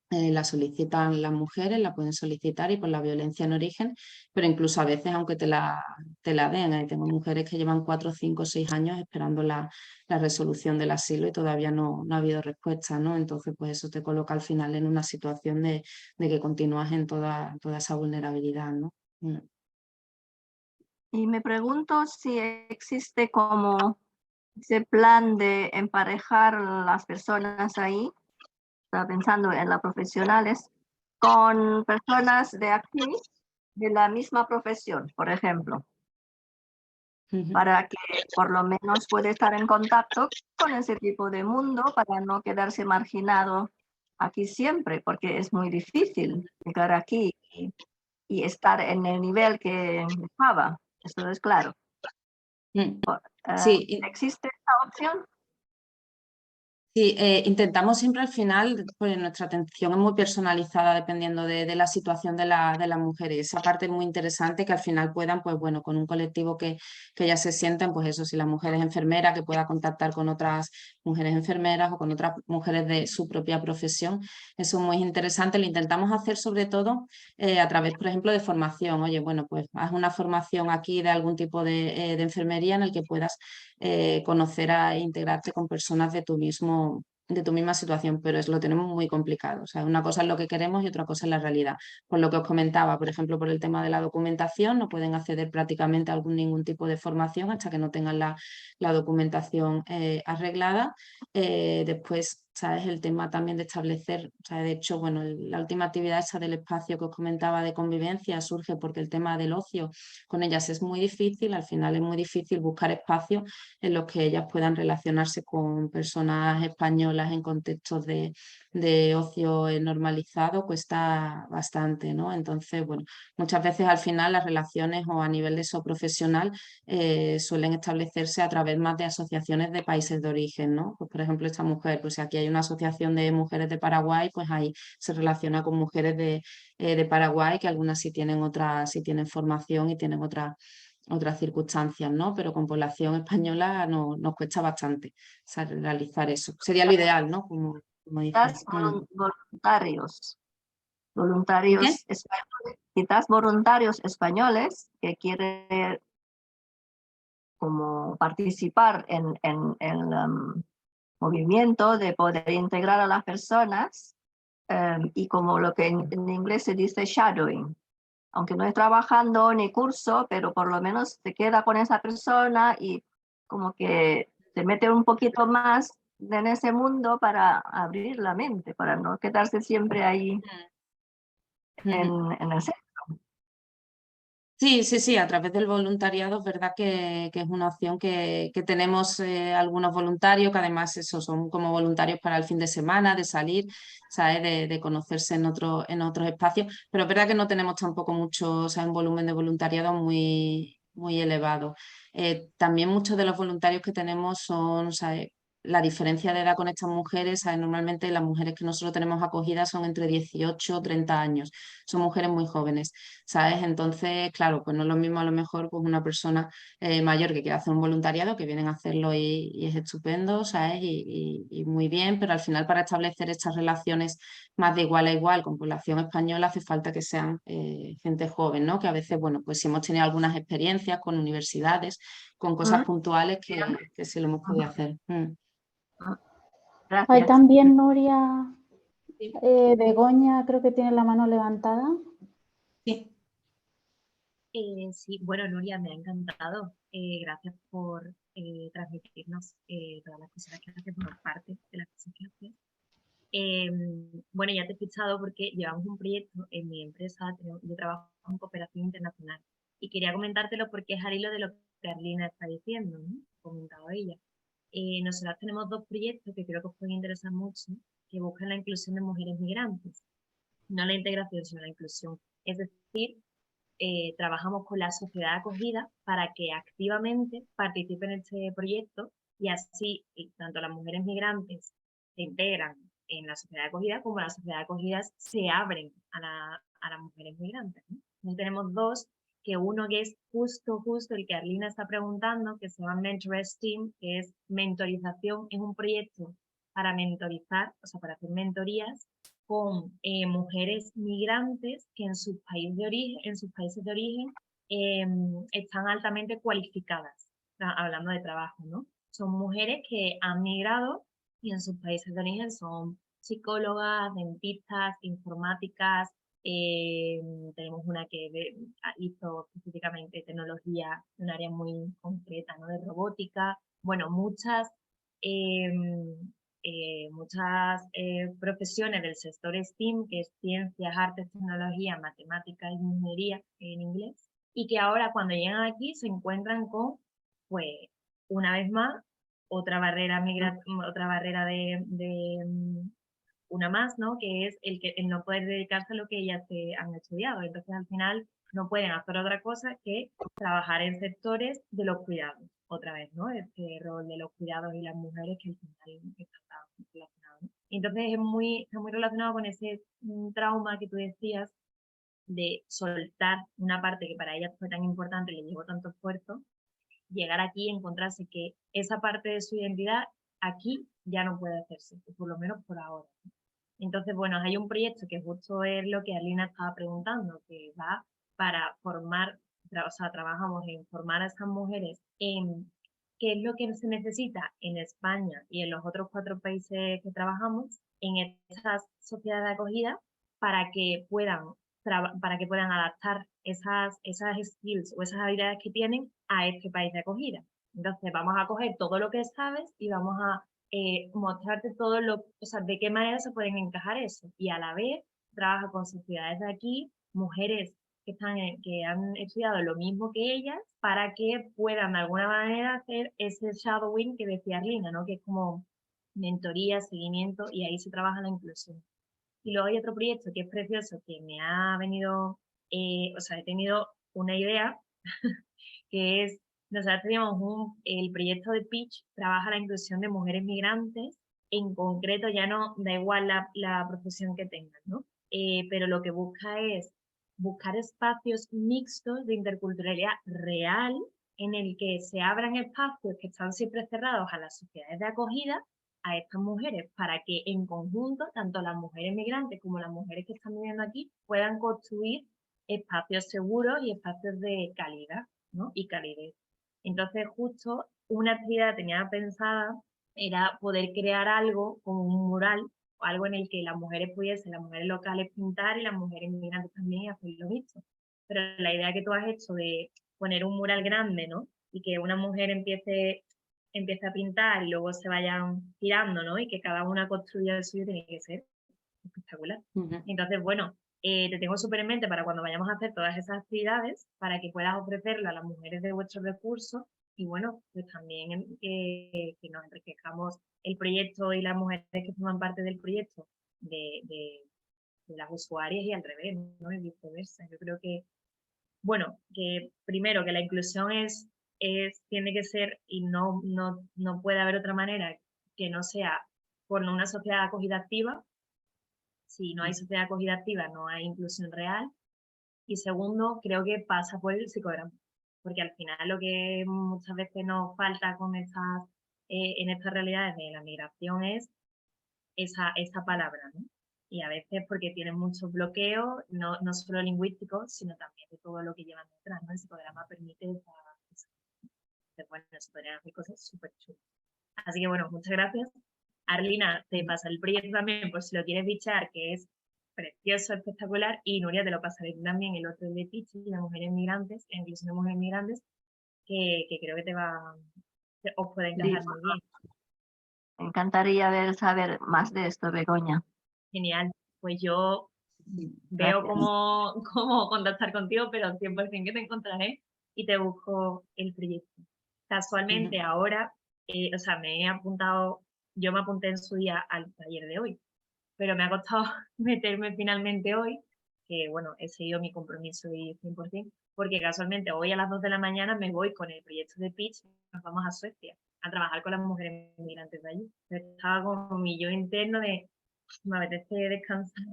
la solicitan las mujeres, la pueden solicitar y por la violencia en origen, pero incluso a veces, aunque te la den, tengo mujeres que llevan 4, 5, 6 años esperando la resolución del asilo y todavía no ha habido respuesta, ¿no? Entonces, pues eso te coloca al final en una situación de que continúas en toda esa vulnerabilidad, ¿no? Y me pregunto si existe como ese plan de emparejar las personas ahí, estaba pensando en las profesionales, con personas de aquí, de la misma profesión, por ejemplo, para que por lo menos pueda estar en contacto con ese tipo de mundo para no quedarse marginado aquí siempre, porque es muy difícil llegar aquí y estar en el nivel que estaba, eso es claro. Sí, ¿Existe esta opción? sí, intentamos siempre al final, pues nuestra atención es muy personalizada dependiendo de la situación de las mujeres. Esa parte es muy interesante que al final puedan, pues bueno, con un colectivo que ya se sienten, pues eso, si la mujer es enfermera, que pueda contactar con otras mujeres enfermeras o con otras mujeres de su propia profesión. Eso es muy interesante. Lo intentamos hacer sobre todo a través, por ejemplo, de formación. Oye, bueno, pues haz una formación aquí de algún tipo de enfermería en el que puedas conocer e integrarte con personas de tu misma situación, pero lo tenemos muy complicado. O sea, una cosa es lo que queremos y otra cosa es la realidad. Por lo que os comentaba, por ejemplo, por el tema de la documentación, no pueden acceder prácticamente a ningún tipo de formación hasta que no tengan la documentación arreglada. Después, ¿sabes? El tema también de establecer, o sea, de hecho, bueno, la última actividad esa del espacio que os comentaba de convivencia surge porque el tema del ocio con ellas es muy difícil, al final es muy difícil buscar espacios en los que ellas puedan relacionarse con personas españolas en contextos de ocio normalizado, cuesta bastante, ¿no? Entonces, bueno, muchas veces al final las relaciones o a nivel de eso profesional suelen establecerse a través más de asociaciones de países de origen, ¿no? Pues, por ejemplo, esta mujer, pues si aquí hay una asociación de mujeres de Paraguay, pues ahí se relaciona con mujeres de Paraguay, que algunas sí tienen formación y tienen otras circunstancias, ¿no? Pero con población española nos cuesta bastante realizar eso. Sería lo ideal, ¿no? Como dices. Voluntarios, ¿Qué? españoles, quizás voluntarios españoles que quieren como participar en el movimiento de poder integrar a las personas y como lo que en inglés se dice shadowing. Aunque no es trabajando ni curso, pero por lo menos te queda con esa persona y como que te mete un poquito más en ese mundo para abrir la mente, para no quedarse siempre ahí en el centro. Sí, sí, sí, a través del voluntariado es verdad que es una opción que tenemos algunos voluntarios, que además eso, son como voluntarios para el fin de semana, de salir, ¿sabes? De conocerse en otros espacios, pero es verdad que no tenemos tampoco mucho, o sea, un volumen de voluntariado muy elevado. También muchos de los voluntarios que tenemos son, ¿sabes? La diferencia de edad con estas mujeres, ¿sabes? Normalmente las mujeres que nosotros tenemos acogidas son entre 18 o 30 años, son mujeres muy jóvenes. ¿Sabes? Entonces, claro, pues no es lo mismo a lo mejor pues una persona mayor que quiere hacer un voluntariado, que vienen a hacerlo y es estupendo, ¿sabes? Y muy bien, pero al final para establecer estas relaciones más de igual a igual con población española hace falta que sean gente joven, ¿no? Que a veces, bueno, pues si hemos tenido algunas experiencias con universidades, con cosas puntuales que sí lo hemos podido hacer. Gracias. Hay también, Nuria, Begoña, creo que tiene la mano levantada. Sí. Sí, bueno, Nuria, me ha encantado. Gracias por transmitirnos todas las cosas que haces, por parte de las cosas que haces. Bueno, ya te he escuchado porque llevamos un proyecto en mi empresa, yo trabajo en cooperación internacional y quería comentártelo porque es al hilo de lo que Arlina está diciendo, ¿no? Ha comentado ella. Nosotros tenemos dos proyectos que creo que os pueden interesar mucho, que buscan la inclusión de mujeres migrantes, no la integración, sino la inclusión. Es decir, trabajamos con la sociedad acogida para que activamente participen en este proyecto y así tanto las mujeres migrantes se integran en la sociedad acogida como las sociedades acogidas se abren a las mujeres migrantes, ¿no? Entonces tenemos dos, que uno que es justo el que Arlina está preguntando, que se llama Mentor Team, que es mentorización, es un proyecto para mentorizar, o sea, para hacer mentorías con mujeres migrantes que en sus países de origen están altamente cualificadas, hablando de trabajo, ¿no? Son mujeres que han migrado y en sus países de origen son psicólogas, dentistas, informáticas, tenemos una que hizo específicamente tecnología en un área muy concreta, ¿no? De robótica. Bueno, muchas profesiones del sector STEAM, que es ciencias, artes, tecnología, matemáticas y ingeniería en inglés, y que ahora cuando llegan aquí se encuentran con, pues, una vez más, otra barrera una más, ¿no? Que es el no poder dedicarse a lo que ellas han estudiado. Entonces, al final, no pueden hacer otra cosa que trabajar en sectores de los cuidados. Otra vez, ¿no? Este rol de los cuidados y las mujeres que al final está relacionado, ¿no? Entonces, está muy relacionado con ese trauma que tú decías de soltar una parte que para ellas fue tan importante, le llevó tanto esfuerzo, llegar aquí y encontrarse que esa parte de su identidad aquí ya no puede hacerse, por lo menos por ahora. Entonces, bueno, hay un proyecto que justo es lo que Alina estaba preguntando, que va para formar, o sea, trabajamos en formar a esas mujeres en qué es lo que se necesita en España y en los otros 4 países que trabajamos, en esas sociedades de acogida, para que puedan adaptar esas skills o esas habilidades que tienen a este país de acogida. Entonces, vamos a coger todo lo que sabes y vamos a mostrarte todo o sea, de qué manera se pueden encajar eso. Y a la vez trabaja con sociedades de aquí, mujeres que han estudiado lo mismo que ellas, para que puedan de alguna manera hacer ese shadowing que decía Arlina, ¿no? Que es como mentoría, seguimiento, y ahí se trabaja la inclusión. Y luego hay otro proyecto que es precioso, que me ha venido, o sea, he tenido una idea, que es, nosotros teníamos el proyecto de Pitch, trabaja la inclusión de mujeres migrantes, en concreto ya no da igual la profesión que tengan, ¿no? Pero lo que busca es buscar espacios mixtos de interculturalidad real, en el que se abran espacios que están siempre cerrados a las sociedades de acogida, a estas mujeres, para que en conjunto, tanto las mujeres migrantes como las mujeres que están viviendo aquí, puedan construir espacios seguros y espacios de calidad, ¿no? Y calidez. Entonces, justo una actividad que tenía pensada era poder crear algo como un mural, algo en el que las mujeres pudiesen, las mujeres locales pintar y las mujeres migrantes también hacer lo mismo. Pero la idea que tú has hecho de poner un mural grande, ¿no? Y que una mujer empiece a pintar y luego se vayan tirando, ¿no? Y que cada una construya el suyo, tiene que ser espectacular. Entonces, bueno, te tengo súper en mente para cuando vayamos a hacer todas esas actividades, para que puedas ofrecerlo a las mujeres de vuestros recursos y, bueno, pues también que nos enriquezcamos el proyecto y las mujeres que forman parte del proyecto de las usuarias y al revés, ¿no? Y viceversa. Yo creo que, bueno, que primero que la inclusión tiene que ser, y no puede haber otra manera que no sea por una sociedad de acogida activa. Si no hay sociedad de acogida activa, no hay inclusión real. Y segundo, creo que pasa por el psicodrama, porque al final lo que muchas veces nos falta con en estas realidades de la migración es esa palabra, ¿no? Y a veces porque tienen muchos bloqueos, no solo lingüísticos, sino también de todo lo que llevan detrás, ¿no? El psicodrama permite bueno, se podrían hacer cosas súper chulas. Así que bueno, muchas gracias. Arlina, te pasa el proyecto también, por si lo quieres bichar, que es precioso, espectacular, y Nuria, te lo pasaré también, el otro de Pitch, de mujeres migrantes, la inclusión de mujeres migrantes, que creo que os puede encajar muy bien. Me encantaría saber más de esto, Begoña. Genial, pues yo veo cómo contactar contigo, pero 100% que te encontraré y te busco el proyecto. Casualmente ahora, o sea, yo me apunté en su día al taller de hoy, pero me ha costado meterme finalmente hoy, que bueno, he seguido mi compromiso de 100%, porque casualmente hoy a las 2 de la mañana me voy con el proyecto de Pitch, nos vamos a Suecia a trabajar con las mujeres migrantes de allí. Estaba como mi yo interno de, me apetece descansar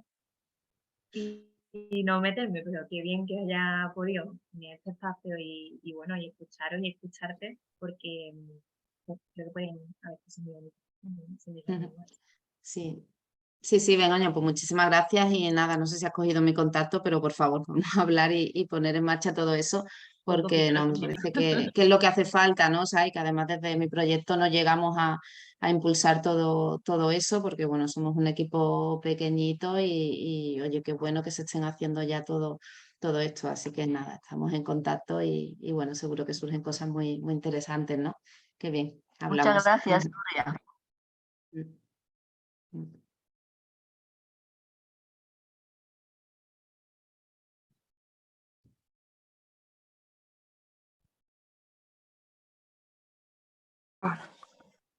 y no meterme, pero qué bien que haya podido tener este espacio y bueno, y escucharos y escucharte, porque pues, creo que pueden a veces Sí, Begoña, pues muchísimas gracias y nada, no sé si has cogido mi contacto, pero por favor, vamos a hablar y poner en marcha todo eso, porque no, me parece que es lo que hace falta, ¿no? O sea, y que además desde mi proyecto no llegamos a a impulsar todo eso, porque bueno, somos un equipo pequeñito y oye, qué bueno que se estén haciendo ya todo esto. Así que nada, estamos en contacto y bueno, seguro que surgen cosas muy, muy interesantes, ¿no? Qué bien, hablamos. Muchas gracias, Nuria.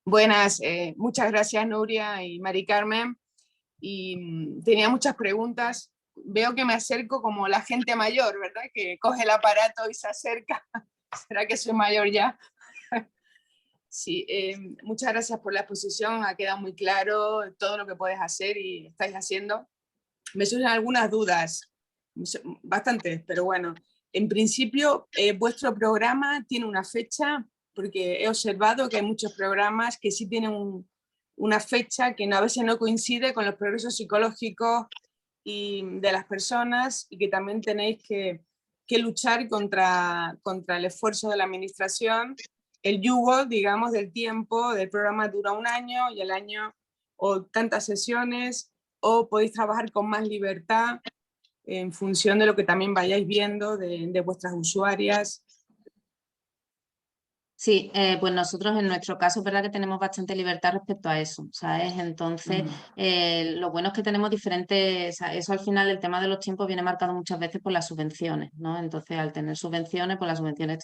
Buenas, muchas gracias Nuria y Mari Carmen. Y tenía muchas preguntas. Veo que me acerco como la gente mayor, ¿verdad? Que coge el aparato y se acerca. ¿Será que soy mayor ya? Sí, muchas gracias por la exposición. Ha quedado muy claro todo lo que puedes hacer y estáis haciendo. Me surgen algunas dudas, bastantes, pero bueno. En principio, vuestro programa tiene una fecha, porque he observado que hay muchos programas que sí tienen una fecha que a veces no coincide con los progresos psicológicos y de las personas, y que también tenéis que luchar contra el esfuerzo de la administración. El yugo, digamos, del tiempo del programa dura 1 año y el año o tantas sesiones, o podéis trabajar con más libertad en función de lo que también vayáis viendo de vuestras usuarias. Sí, pues nosotros en nuestro caso es verdad que tenemos bastante libertad respecto a eso, ¿sabes? Entonces, lo bueno es que tenemos diferentes, o sea, eso al final el tema de los tiempos viene marcado muchas veces por las subvenciones, ¿no? Entonces, al tener subvenciones, pues las subvenciones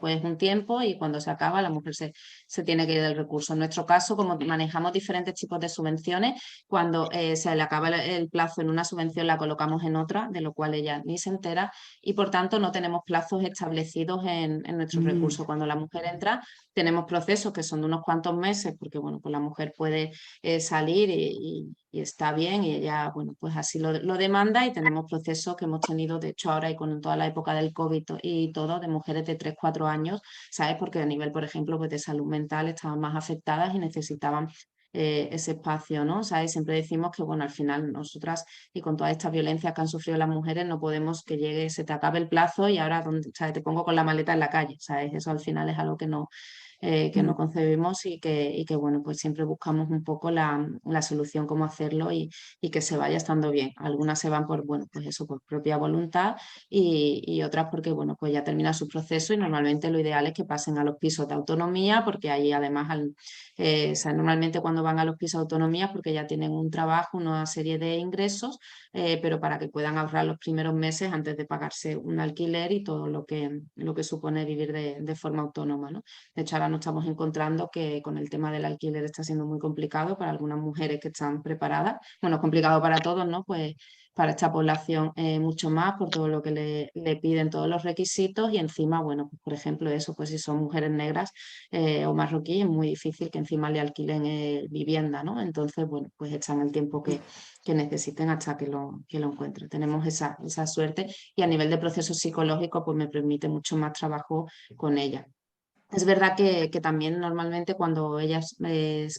pues un tiempo y cuando se acaba la mujer se tiene que ir del recurso. En nuestro caso, como manejamos diferentes tipos de subvenciones, cuando se le acaba el plazo en una subvención la colocamos en otra, de lo cual ella ni se entera y por tanto no tenemos plazos establecidos en nuestros recursos. Cuando la mujer entra, tenemos procesos que son de unos cuantos meses, porque bueno, pues la mujer puede salir y está bien y ella, bueno, pues así lo demanda y tenemos procesos que hemos tenido, de hecho ahora y con toda la época del COVID y todo, de mujeres de 3, 4 años, ¿sabes? Porque a nivel, por ejemplo, pues de salud mental estaban más afectadas y necesitaban ese espacio, ¿no? ¿Sabes? Siempre decimos que, bueno, al final nosotras y con todas estas violencias que han sufrido las mujeres no podemos que llegue, se te acabe el plazo y ahora ¿sabes? Te pongo con la maleta en la calle, ¿sabes? Eso al final es algo que no concebimos y que, bueno, pues siempre buscamos un poco la solución, cómo hacerlo y que se vaya estando bien. Algunas se van por, bueno, pues eso, por propia voluntad y otras porque, bueno, pues ya termina su proceso y normalmente lo ideal es que pasen a los pisos de autonomía porque ahí además, o sea, normalmente cuando van a los pisos de autonomía porque ya tienen un trabajo, una serie de ingresos, pero para que puedan ahorrar los primeros meses antes de pagarse un alquiler y todo lo que supone vivir de forma autónoma, ¿no? De hecho, ahora nos estamos encontrando que con el tema del alquiler está siendo muy complicado para algunas mujeres que están preparadas. Bueno, complicado para todos, ¿no? Pues para esta población mucho más por todo lo que le piden todos los requisitos y encima, bueno, pues por ejemplo eso, pues si son mujeres negras o marroquíes es muy difícil que encima le alquilen vivienda, ¿no? Entonces, bueno, pues echan el tiempo que necesiten hasta que lo encuentren. Tenemos esa suerte y a nivel de proceso psicológico pues me permite mucho más trabajo con ella. Es verdad que también normalmente cuando ellas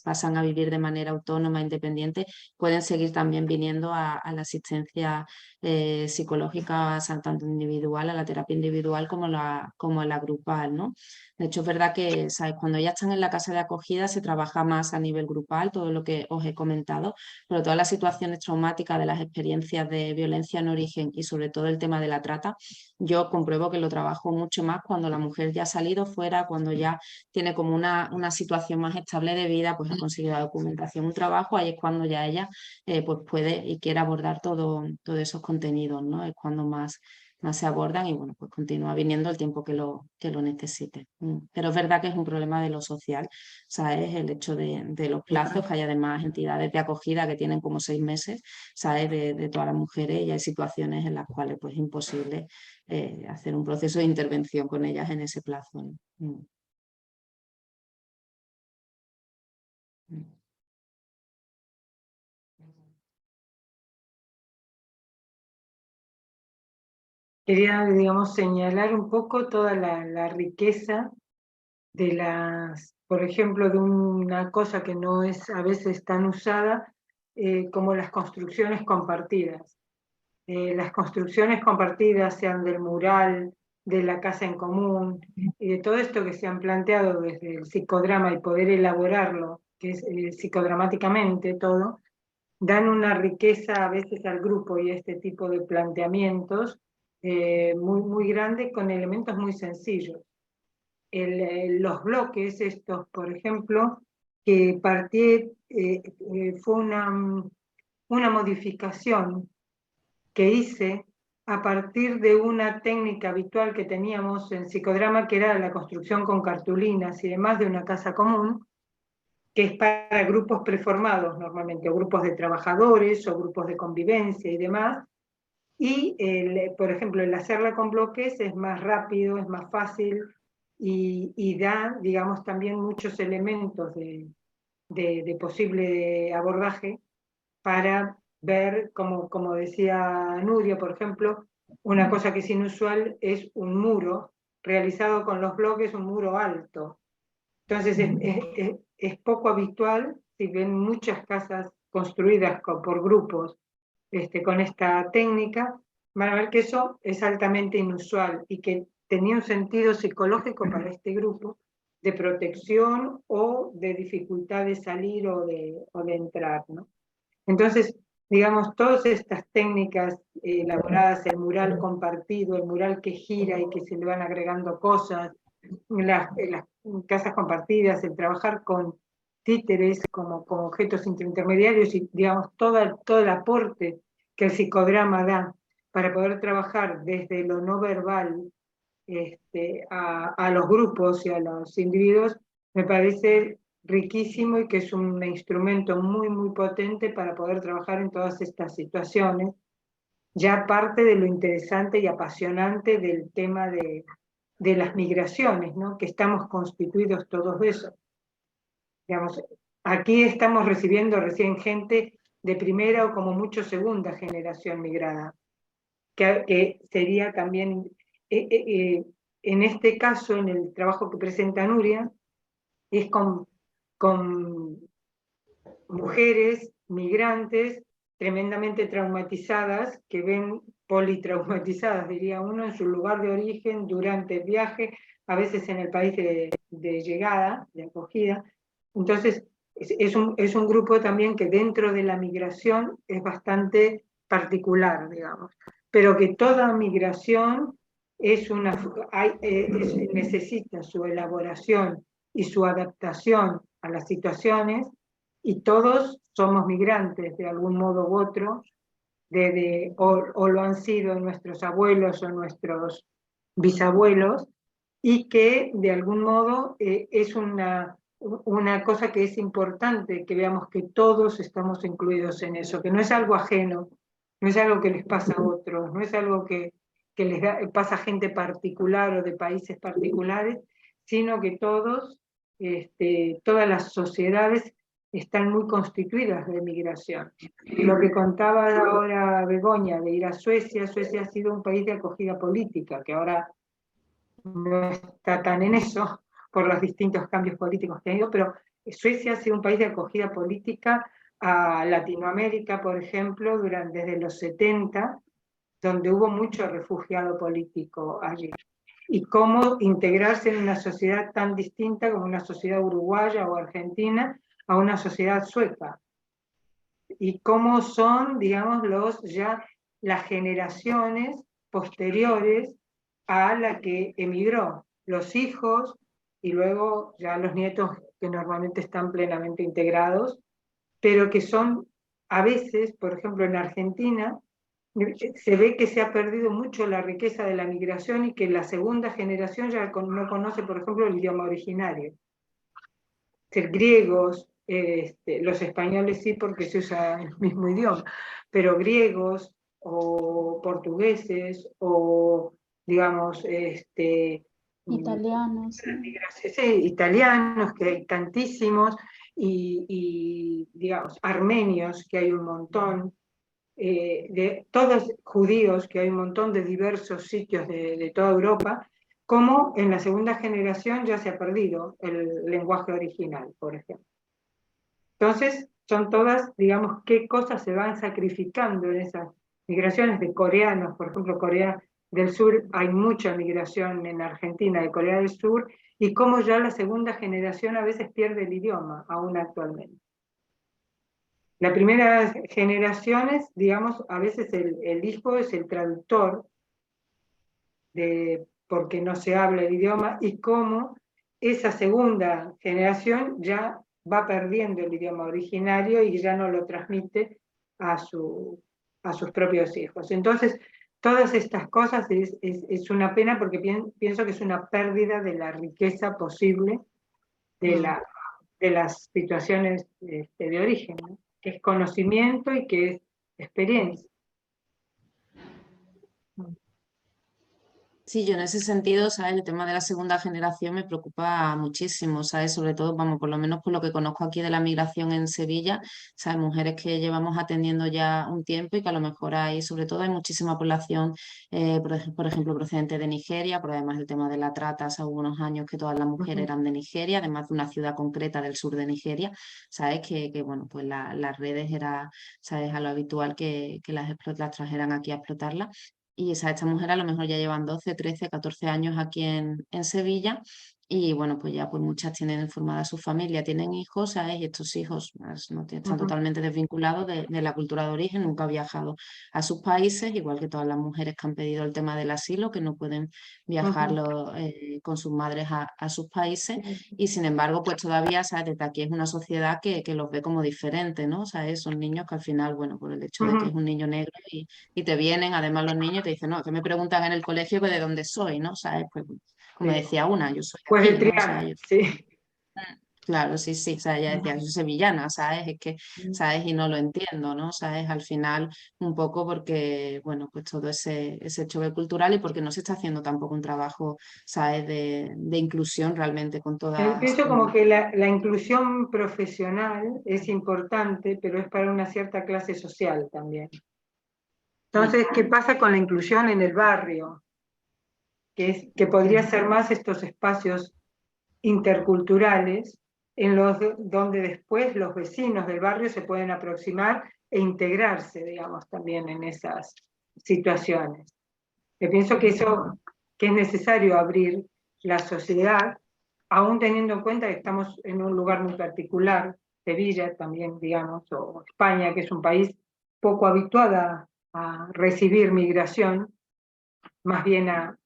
pasan a vivir de manera autónoma, independiente, pueden seguir también viniendo a la asistencia psicológica, tanto individual, a la terapia individual como a la grupal, ¿no? De hecho, es verdad que, ¿sabes? Cuando ellas están en la casa de acogida se trabaja más a nivel grupal, todo lo que os he comentado, pero todas las situaciones traumáticas de las experiencias de violencia en origen y sobre todo el tema de la trata, yo compruebo que lo trabajo mucho más cuando la mujer ya ha salido fuera, cuando ya tiene como una situación más estable de vida, pues ha conseguido la documentación, un trabajo, ahí es cuando ya ella pues puede y quiere abordar todos esos contenidos, ¿no? Es cuando más se abordan y bueno, pues continúa viniendo el tiempo que lo necesite. Pero es verdad que es un problema de lo social, ¿sabes? El hecho de los plazos, que hay además entidades de acogida que tienen como 6 meses, ¿sabes? De todas las mujeres y hay situaciones en las cuales pues es imposible hacer un proceso de intervención con ellas en ese plazo, ¿no? Quería, digamos, señalar un poco toda la riqueza de las, por ejemplo, de una cosa que no es a veces tan usada, como las construcciones compartidas. Las construcciones compartidas, sean del mural, de la casa en común, y de todo esto que se han planteado desde el psicodrama y poder elaborarlo que es psicodramáticamente todo, dan una riqueza a veces al grupo y este tipo de planteamientos muy, muy grande con elementos muy sencillos. Los bloques estos, por ejemplo, que fue una modificación que hice a partir de una técnica habitual que teníamos en psicodrama, que era la construcción con cartulinas y demás de una casa común, que es para grupos preformados normalmente, o grupos de trabajadores, o grupos de convivencia y demás. Y, por ejemplo, el hacerla con bloques es más rápido, es más fácil, y da, digamos, también muchos elementos de posible abordaje para ver, como decía Nuria, por ejemplo, una cosa que es inusual es un muro realizado con los bloques, un muro alto. Entonces es poco habitual, si ven muchas casas construidas por grupos con esta técnica, van a ver que eso es altamente inusual y que tenía un sentido psicológico para este grupo de protección o de dificultad de salir o de entrar, ¿no? Entonces, digamos, todas estas técnicas elaboradas, el mural compartido, el mural que gira y que se le van agregando cosas, las casas compartidas, el trabajar con títeres como objetos intermediarios y, digamos, todo el aporte que el psicodrama da para poder trabajar desde lo no verbal a los grupos y a los individuos, me parece riquísimo y que es un instrumento muy, muy potente para poder trabajar en todas estas situaciones. Ya parte de lo interesante y apasionante del tema de las migraciones, ¿no? Que estamos constituidos todos de eso. Digamos, aquí estamos recibiendo recién gente de primera o como mucho segunda generación migrada, que sería también, en este caso, en el trabajo que presenta Nuria, es con mujeres migrantes tremendamente traumatizadas, que ven politraumatizadas, diría uno, en su lugar de origen, durante el viaje, a veces en el país de llegada, de acogida. Entonces, es un grupo también que dentro de la migración es bastante particular, digamos, pero que toda migración necesita su elaboración y su adaptación a las situaciones, y todos somos migrantes de algún modo u otro, o lo han sido nuestros abuelos o nuestros bisabuelos, y que de algún modo es una cosa que es importante, que veamos que todos estamos incluidos en eso, que no es algo ajeno, no es algo que les pasa a otros, no es algo que les pasa a gente particular o de países particulares, sino que todas las sociedades están muy constituidas de migración. Lo que contaba ahora Begoña de ir a Suecia, Suecia ha sido un país de acogida política, que ahora no está tan en eso por los distintos cambios políticos que ha ido, pero Suecia ha sido un país de acogida política a Latinoamérica, por ejemplo, desde los 70, donde hubo mucho refugiado político allí. Y cómo integrarse en una sociedad tan distinta como una sociedad uruguaya o argentina a una sociedad sueca. Y cómo son, digamos, las generaciones posteriores a la que emigró, los hijos y luego ya los nietos, que normalmente están plenamente integrados, pero que son a veces, por ejemplo en Argentina, se ve que se ha perdido mucho la riqueza de la migración y que la segunda generación ya no conoce, por ejemplo, el idioma originario. Ser griegos, los españoles sí porque se usa el mismo idioma, pero griegos o portugueses o, digamos, italianos. Sí, italianos, que hay tantísimos, y digamos, armenios, que hay un montón, de todos judíos, que hay un montón de diversos sitios de toda Europa, como en la segunda generación ya se ha perdido el lenguaje original, por ejemplo. Entonces, son todas, digamos, qué cosas se van sacrificando en esas migraciones de coreanos, por ejemplo, Corea del Sur, hay mucha migración en Argentina de Corea del Sur, y cómo ya la segunda generación a veces pierde el idioma, aún actualmente. La primera generación, digamos, a veces el hijo es el traductor, porque no se habla el idioma, y cómo esa segunda generación ya va perdiendo el idioma originario y ya no lo transmite a sus propios hijos. Entonces, todas estas cosas es una pena porque pienso que es una pérdida de la riqueza posible de las situaciones de origen, ¿no? Que es conocimiento y que es experiencia. Sí, yo en ese sentido, ¿sabes? El tema de la segunda generación me preocupa muchísimo, ¿sabes? Sobre todo, vamos, por lo menos por lo que conozco aquí de la migración en Sevilla, ¿sabes? Mujeres que llevamos atendiendo ya un tiempo y que a lo mejor hay, sobre todo hay muchísima población, por ejemplo, procedente de Nigeria, por además el tema de la trata, hace algunos años que todas las mujeres eran de Nigeria, además de una ciudad concreta del sur de Nigeria, ¿sabes? Que bueno, pues las redes era, ¿sabes? A lo habitual que las trajeran aquí a explotarlas. Y esta mujer a lo mejor ya llevan 12, 13, 14 años aquí en Sevilla y bueno, pues ya pues muchas tienen formada su familia, tienen hijos, ¿sabes? Y estos hijos pues, no están totalmente desvinculados de la cultura de origen, nunca han viajado a sus países, igual que todas las mujeres que han pedido el tema del asilo, que no pueden viajar con sus madres a sus países y sin embargo pues todavía, ¿sabes? Desde aquí es una sociedad que los ve como diferente, ¿no? ¿Sabes? Son niños que al final, bueno, por el hecho de que es un niño negro y te vienen, además los niños te dicen, no, que me preguntan en el colegio que de dónde soy, ¿no? ¿Sabes? Pues, como decía una, yo soy Pues aquí, de ¿no? O sea, Triana, sí. Claro, sí, sí, o sea, ella decía, yo soy sevillana, ¿sabes? Es que, ¿sabes? Y no lo entiendo, ¿no? ¿Sabes? Al final, un poco porque, bueno, pues todo ese choque cultural y porque no se está haciendo tampoco un trabajo, ¿sabes? De inclusión realmente con todas... Pienso como que la inclusión profesional es importante, pero es para una cierta clase social también. Entonces, ¿qué pasa con la inclusión en el barrio? Que podría ser más estos espacios interculturales donde después los vecinos del barrio se pueden aproximar e integrarse, digamos, también en esas situaciones. Yo pienso que es necesario abrir la sociedad, aún teniendo en cuenta que estamos en un lugar muy particular, Sevilla también, digamos, o España, que es un país poco habituada a recibir migración, más bien a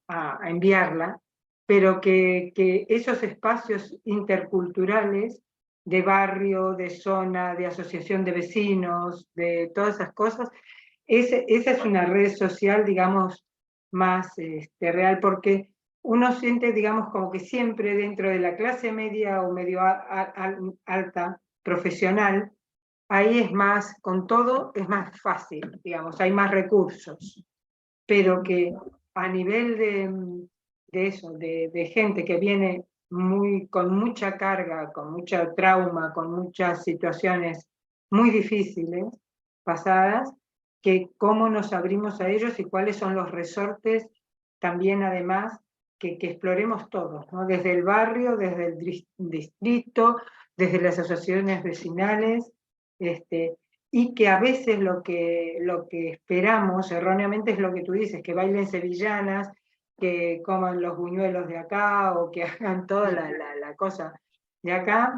enviarla, pero que esos espacios interculturales de barrio, de zona, de asociación de vecinos, de todas esas cosas, esa es una red social, digamos, más real, porque uno siente, digamos, como que siempre dentro de la clase media o medio alta, profesional, ahí es más, con todo, es más fácil, digamos, hay más recursos, pero que a nivel de gente que viene con mucha carga, con mucho trauma, con muchas situaciones muy difíciles pasadas, que cómo nos abrimos a ellos y cuáles son los resortes también además que exploremos todos, ¿no? Desde el barrio, desde el distrito, desde las asociaciones vecinales, y que a veces lo que esperamos erróneamente es lo que tú dices, que bailen sevillanas, que coman los buñuelos de acá o que hagan toda la cosa de acá,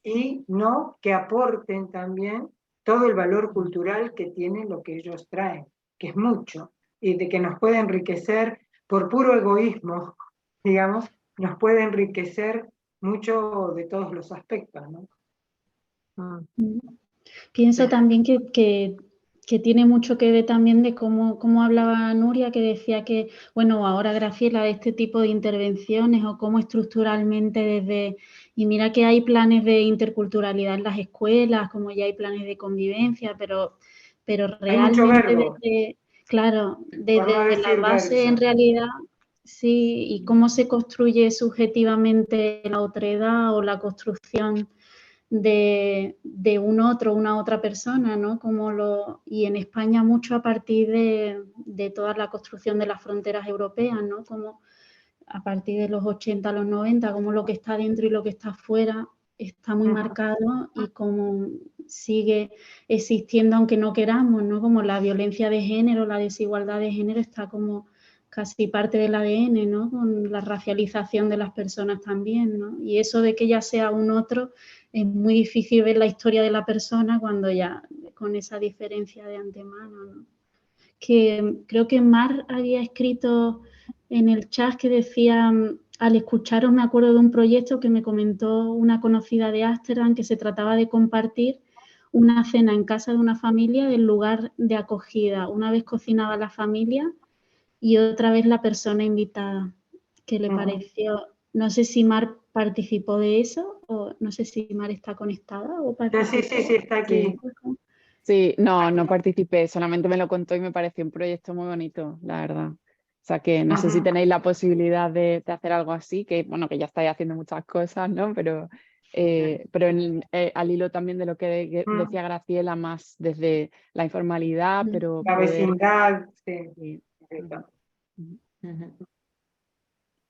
y no que aporten también todo el valor cultural que tiene lo que ellos traen, que es mucho, y de que nos puede enriquecer por puro egoísmo, digamos, nos puede enriquecer mucho de todos los aspectos, ¿no? Pienso también que tiene mucho que ver también de cómo hablaba Nuria, que decía que, bueno, ahora Graciela, este tipo de intervenciones o cómo estructuralmente y mira que hay planes de interculturalidad en las escuelas, como ya hay planes de convivencia, pero realmente desde la base en realidad, sí, y cómo se construye subjetivamente la otredad o la construcción de una otra persona, ¿no? Y en España mucho a partir de toda la construcción de las fronteras europeas, ¿no? Como a partir de los 80 a los 90, como lo que está dentro y lo que está fuera está muy marcado y como sigue existiendo aunque no queramos, ¿no? Como la violencia de género, la desigualdad de género está como casi parte del ADN, ¿no? Con la racialización de las personas también, ¿no? Y eso de que ella sea un otro, es muy difícil ver la historia de la persona cuando ya con esa diferencia de antemano, ¿no? Que creo que Mar había escrito en el chat que decía, al escucharos me acuerdo de un proyecto que me comentó una conocida de Ámsterdam, que se trataba de compartir una cena en casa de una familia del lugar de acogida. Una vez cocinaba la familia y otra vez la persona invitada, que le pareció, no sé si Mar participó de eso, o no sé si Mar está conectada o participó. Sí, está aquí. Sí, no participé, solamente me lo contó y me pareció un proyecto muy bonito, la verdad. O sea que no sé si tenéis la posibilidad de hacer algo así, que bueno, que ya estáis haciendo muchas cosas, ¿no? Pero al hilo también de lo que decía Graciela, más desde la informalidad, pero la vecindad, sí.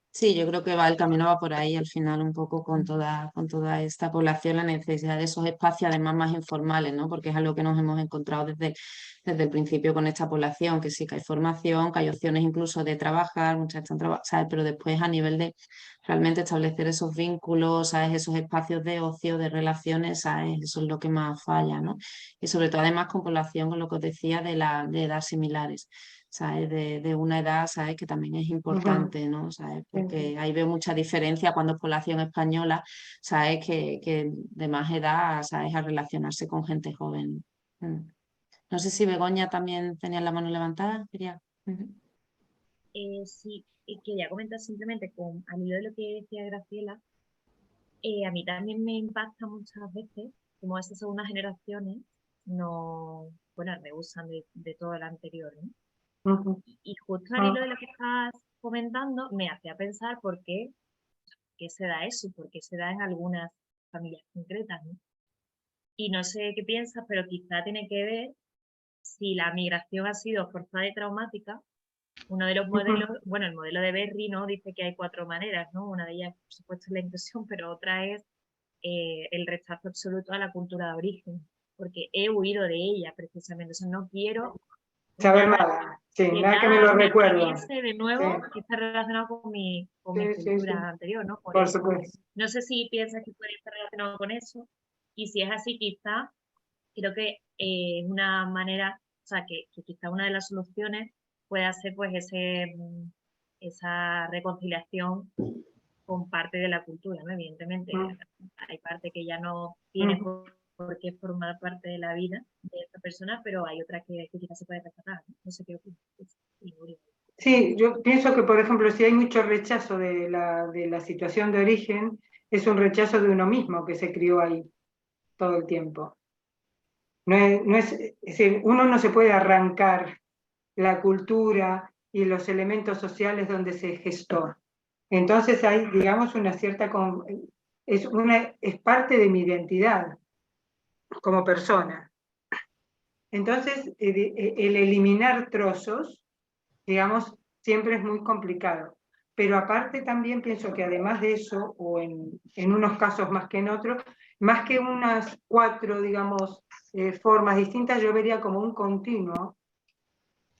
Sí, yo creo que el camino va por ahí al final un poco con toda esta población, la necesidad de esos espacios además más informales, ¿no? Porque es algo que nos hemos encontrado desde el principio con esta población, que sí que hay formación, que hay opciones incluso de trabajar, muchas están trabajando, pero después a nivel de realmente establecer esos vínculos, ¿sabes? Esos espacios de ocio, de relaciones, ¿sabes? Eso es lo que más falla, ¿no? Y sobre todo además con población, con lo que os decía, de edad similares. ¿Sabes? De una edad, ¿sabes? Que también es importante, ¿no? ¿Sabes? Porque ahí veo mucha diferencia cuando es población española, ¿sabes? Que de más edad, ¿sabes? A relacionarse con gente joven. No sé si Begoña también tenía la mano levantada. Quería... Sí, quería comentar simplemente al hilo de lo que decía Graciela, a mí también me impacta muchas veces como esas segundas generaciones no, bueno, rehusan de todo lo anterior, ¿no? Y justo al hilo de lo que estás comentando, me hacía pensar por qué se da eso, por qué se da en algunas familias concretas, ¿no? Y no sé qué piensas, pero quizá tiene que ver si la migración ha sido forzada y traumática. Uno de los modelos, bueno, el modelo de Berry, ¿no? Dice que hay 4 maneras, ¿no? Una de ellas, por supuesto, es la inclusión, pero otra es el rechazo absoluto a la cultura de origen, porque he huido de ella precisamente. O sea, no quiero saber nada, nada que me lo recuerdo. De nuevo, que está relacionado con mi cultura anterior, ¿no? Por supuesto. No sé si piensas que puede estar relacionado con eso, y si es así, quizá, creo que es una manera, o sea, que quizá una de las soluciones pueda ser pues esa reconciliación con parte de la cultura, ¿no? Evidentemente, hay parte que ya no tiene por qué formar parte de la vida de esta persona, pero hay otra que quizás se puede rescatar. No sé qué opinas. Sí, yo pienso que, por ejemplo, si hay mucho rechazo de la situación de origen, es un rechazo de uno mismo que se crió ahí todo el tiempo. Es decir, uno no se puede arrancar la cultura y los elementos sociales donde se gestó. Entonces hay, digamos, una cierta... es parte de mi identidad como persona. Entonces, el eliminar trozos, digamos, siempre es muy complicado. Pero aparte también pienso que además de eso, o en unos casos más que en otros, más que unas 4, digamos, formas distintas, yo vería como un continuo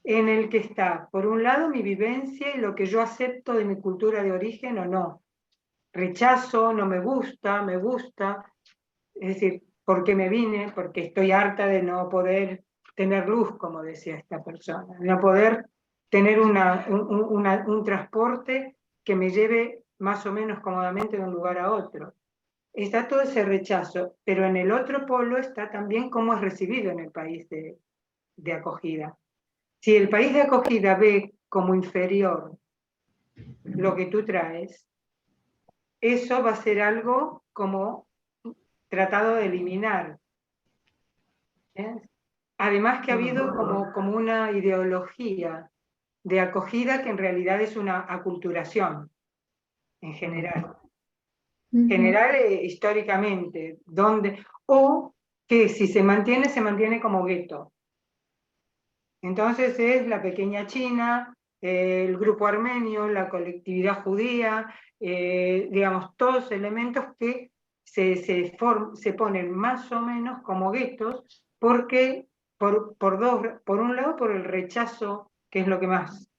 en el que está, por un lado, mi vivencia y lo que yo acepto de mi cultura de origen o no. Rechazo, no me gusta, me gusta. Es decir, ¿por qué me vine? Porque estoy harta de no poder tener luz, como decía esta persona, de no poder tener un transporte que me lleve más o menos cómodamente de un lugar a otro. Está todo ese rechazo, pero en el otro polo está también cómo es recibido en el país de acogida. Si el país de acogida ve como inferior lo que tú traes, eso va a ser algo como tratado de eliminar. Además que ha habido como una ideología de acogida que en realidad es una aculturación, en general. Históricamente, o que si se mantiene como gueto. Entonces es la pequeña China, el grupo armenio, la colectividad judía, digamos, todos elementos que se ponen más o menos como guetos, porque por un lado por el rechazo, que es lo que más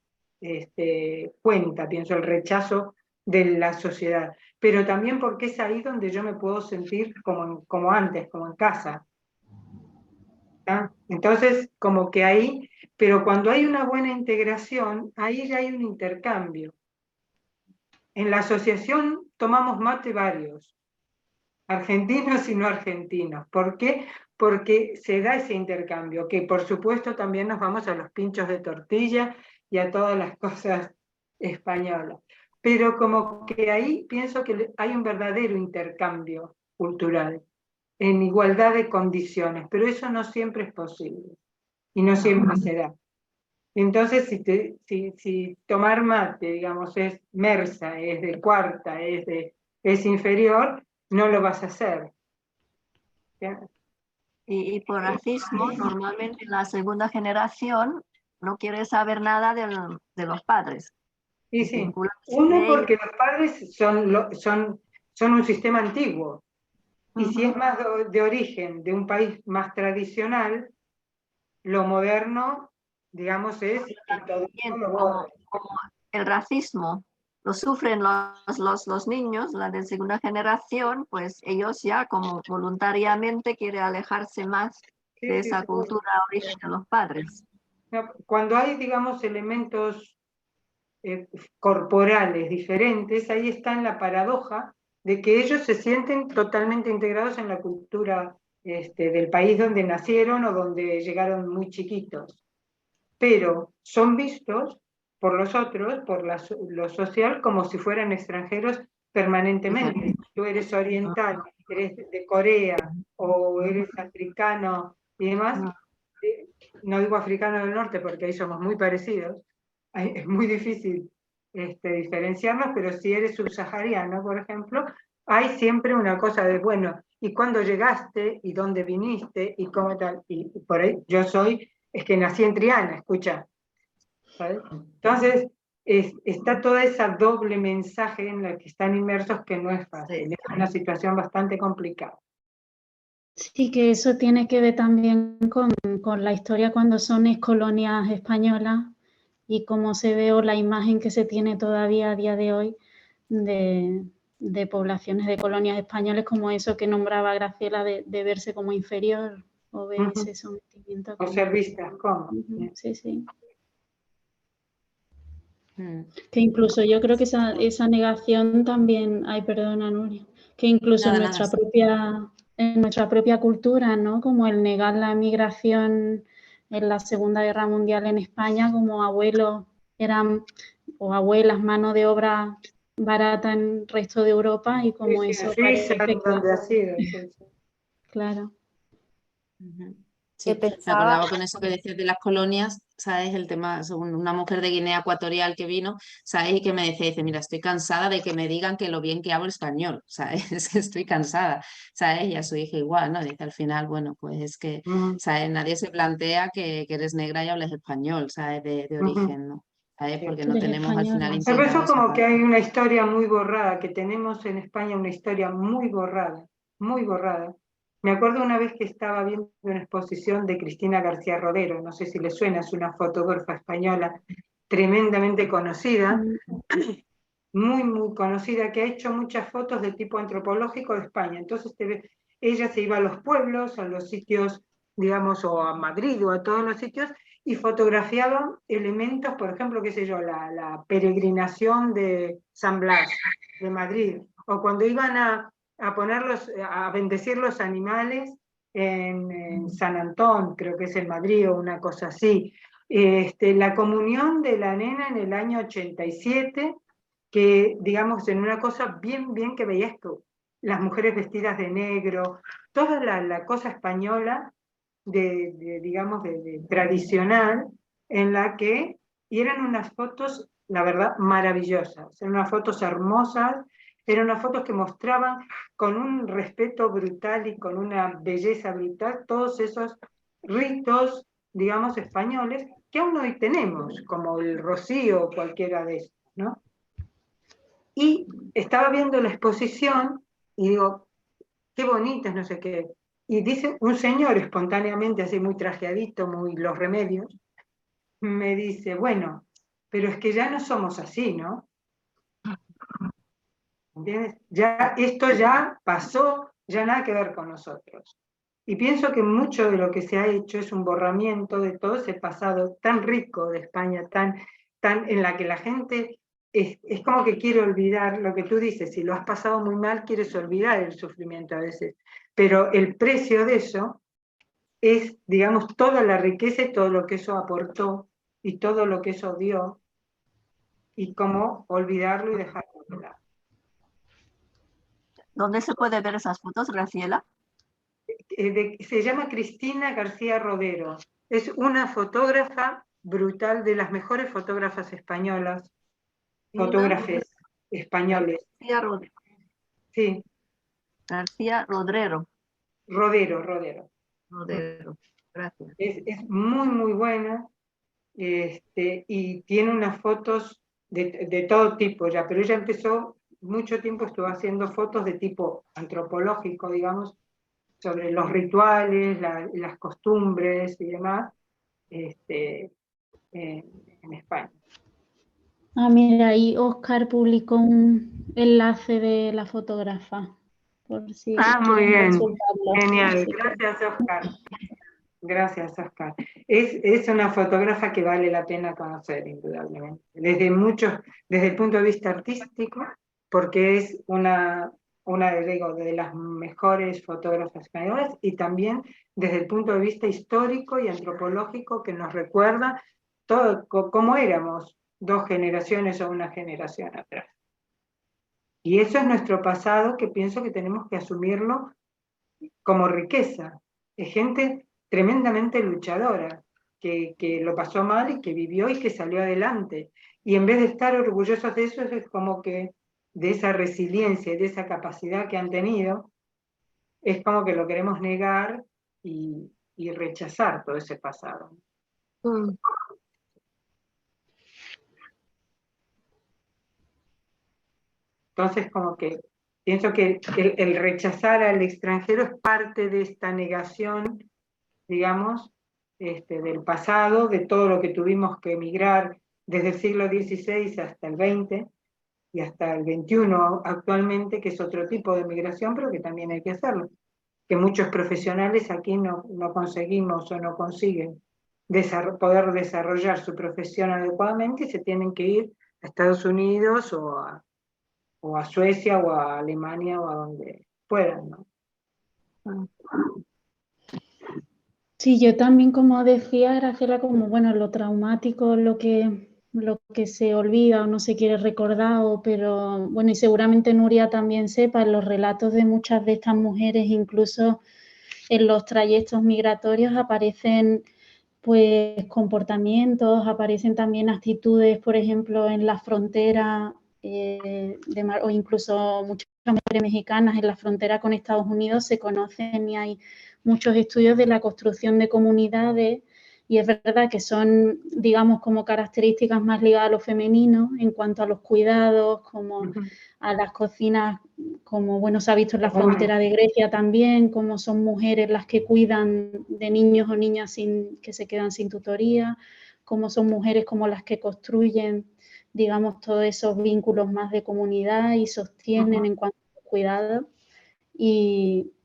cuenta, pienso, el rechazo de la sociedad, pero también porque es ahí donde yo me puedo sentir como antes, como en casa. ¿Ah? Entonces, como que ahí, pero cuando hay una buena integración, ahí ya hay un intercambio. En la asociación tomamos mate varios, argentinos y no argentinos. ¿Por qué? Porque se da ese intercambio, que por supuesto también nos vamos a los pinchos de tortilla y a todas las cosas españolas. Pero como que ahí pienso que hay un verdadero intercambio cultural, en igualdad de condiciones, pero eso no siempre es posible y no siempre se da. Entonces, si tomar mate, digamos, es mersa, es de cuarta, es inferior, no lo vas a hacer. ¿Ya? Y por racismo, normalmente la segunda generación no quiere saber nada de los padres. Sí, sí. Uno, porque los padres son un sistema antiguo. Y si es más de origen de un país más tradicional, lo moderno, digamos, es como el racismo lo sufren los niños, la de segunda generación, pues ellos ya como voluntariamente quieren alejarse más de esa cultura origen de los padres. Cuando hay, digamos, elementos corporales diferentes, ahí está en la paradoja de que ellos se sienten totalmente integrados en la cultura del país donde nacieron o donde llegaron muy chiquitos, pero son vistos por los otros, por lo social, como si fueran extranjeros permanentemente. Tú eres oriental, eres de Corea o eres africano y demás, no digo africano del norte porque ahí somos muy parecidos, es muy difícil diferenciarnos, pero si eres subsahariano, por ejemplo, hay siempre una cosa de, bueno, ¿y cuándo llegaste? ¿Y dónde viniste? ¿Y cómo tal? Y por ahí, es que nací en Triana, escucha. ¿Sabes? Entonces, está toda esa doble mensaje en la que están inmersos que no es fácil, es una situación bastante complicada. Sí, que eso tiene que ver también con la historia cuando son excolonias españolas y cómo se ve o la imagen que se tiene todavía a día de hoy de poblaciones de colonias españolas, como eso que nombraba Graciela de verse como inferior o ver ese sometimiento. O ser vistas como. Sí, sí. Que incluso yo creo que esa negación también, ay, perdona, Nuria, que incluso en nuestra propia cultura, ¿no? Como el negar la migración en la Segunda Guerra Mundial en España, como abuelos eran, o abuelas, mano de obra barata en el resto de Europa, y como Sí, eso Suiza, parece donde ha sido. Claro. Sí, me acordaba con eso que decías de las colonias, ¿sabes? El tema, según una mujer de Guinea Ecuatorial que vino, ¿sabes? Y que me dice, mira, estoy cansada de que me digan que lo bien que hablo español, ¿sabes? Es que estoy cansada, ¿sabes? Y a su hija igual, ¿no? Dice al final, bueno, pues es que, ¿sabes? Nadie se plantea que eres negra y hables español, ¿sabes? De origen, ¿no? ¿Sabes? Porque no tenemos al final Pero eso integrado esa como que parte. hay una historia muy borrada, que tenemos en España una historia muy borrada, muy borrada. Me acuerdo una vez que estaba viendo una exposición de Cristina García Rodero, no sé si le suena, es una fotógrafa española tremendamente conocida, muy, muy conocida, que ha hecho muchas fotos de tipo antropológico de España. Entonces ella se iba a los pueblos, a los sitios, digamos, o a Madrid o a todos los sitios, y fotografiaba elementos, por ejemplo, qué sé yo, la peregrinación de San Blas, de Madrid, o cuando iban a bendecir los animales en San Antón, creo que es en Madrid o una cosa así. La comunión de la nena en el año 87, que digamos en una cosa bien, bien que veías tú, las mujeres vestidas de negro, toda la cosa española digamos, tradicional, en la que, y eran unas fotos, la verdad, maravillosas, eran unas fotos hermosas, eran unas fotos que mostraban con un respeto brutal y con una belleza brutal todos esos ritos, digamos, españoles, que aún hoy tenemos, como el rocío o cualquiera de estos, ¿no? Y estaba viendo la exposición y digo, qué bonitas, no sé qué. Y dice un señor espontáneamente, así muy trajeadito, muy los remedios, me dice, bueno, pero es que ya no somos así, ¿no? ¿Entiendes? Ya, esto ya pasó, ya nada que ver con nosotros. Y pienso que mucho de lo que se ha hecho es un borramiento de todo ese pasado tan rico de España, tan en la que la gente es como que quiere olvidar lo que tú dices. Si lo has pasado muy mal, quieres olvidar el sufrimiento a veces. Pero el precio de eso es, digamos, toda la riqueza y todo lo que eso aportó y todo lo que eso dio, y cómo olvidarlo y dejarlo de lado. ¿Dónde se puede ver esas fotos, Graciela? Se llama Cristina García Rodero. Es una fotógrafa brutal, de las mejores fotógrafas españolas, fotógrafes españoles. García Rodero. Sí, García Rodero. Rodero. Gracias. Es muy, muy buena, y tiene unas fotos de todo tipo ya, pero ella empezó, mucho tiempo estuvo haciendo fotos de tipo antropológico, digamos, sobre los rituales, las costumbres y demás, en España. Ah, mira, ahí Oscar publicó un enlace de la fotógrafa, por si Muy quieren bien, consultarlo. genial, Así que- gracias Oscar. Gracias Oscar. Es una fotógrafa que vale la pena conocer, indudablemente, desde el punto de vista artístico, porque es una de las mejores fotógrafas españolas, y también desde el punto de vista histórico y antropológico, que nos recuerda todo cómo éramos 2 generaciones o una generación atrás. Y eso es nuestro pasado, que pienso que tenemos que asumirlo como riqueza. Es gente tremendamente luchadora, que lo pasó mal y que vivió y que salió adelante. Y en vez de estar orgullosos de eso, es como que de esa resiliencia y de esa capacidad que han tenido, es como que lo queremos negar y rechazar todo ese pasado. Entonces, como que pienso que el rechazar al extranjero es parte de esta negación, digamos, del pasado, de todo lo que tuvimos que emigrar desde el siglo XVI hasta el XX y hasta el XXI actualmente, que es otro tipo de migración, pero que también hay que hacerlo, que muchos profesionales aquí no conseguimos o no consiguen poder desarrollar su profesión adecuadamente, y se tienen que ir a Estados Unidos o a Suecia o a Alemania o a donde puedan, ¿no? Sí, yo también, como decía Graciela, como bueno, lo traumático, lo que se olvida o no se quiere recordar, pero bueno, y seguramente Nuria también sepa, en los relatos de muchas de estas mujeres, incluso en los trayectos migratorios, aparecen pues comportamientos, aparecen también actitudes, por ejemplo, en la frontera, o incluso muchas mujeres mexicanas en la frontera con Estados Unidos se conocen, y hay muchos estudios de la construcción de comunidades, y es verdad que son, digamos, como características más ligadas a lo femenino en cuanto a los cuidados, como a las cocinas, como bueno, se ha visto en la frontera de Grecia también, como son mujeres las que cuidan de niños o niñas que se quedan sin tutoría, como son mujeres como las que construyen, digamos, todos esos vínculos más de comunidad y sostienen en cuanto a cuidado.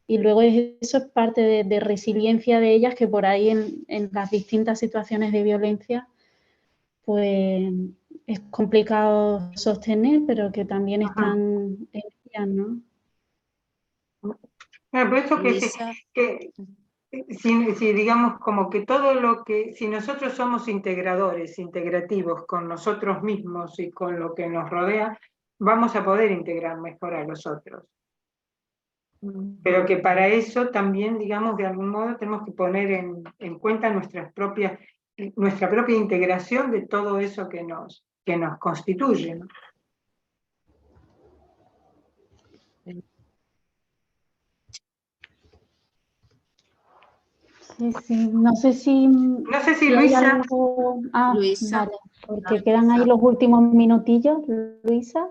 Y luego eso es parte de resiliencia de ellas, que por ahí en las distintas situaciones de violencia, pues es complicado sostener, pero que también están en ellas, ¿no? Por eso Luisa. si digamos como que todo lo que, si nosotros somos integradores, integrativos con nosotros mismos y con lo que nos rodea, vamos a poder integrar mejor a los otros. Pero que para eso también, digamos, de algún modo tenemos que poner en cuenta nuestra propia integración de todo eso que nos constituye, ¿no? Sí. No sé si hay Luisa. algo... Luisa. Vale, porque quedan ahí los últimos minutillos. Luisa.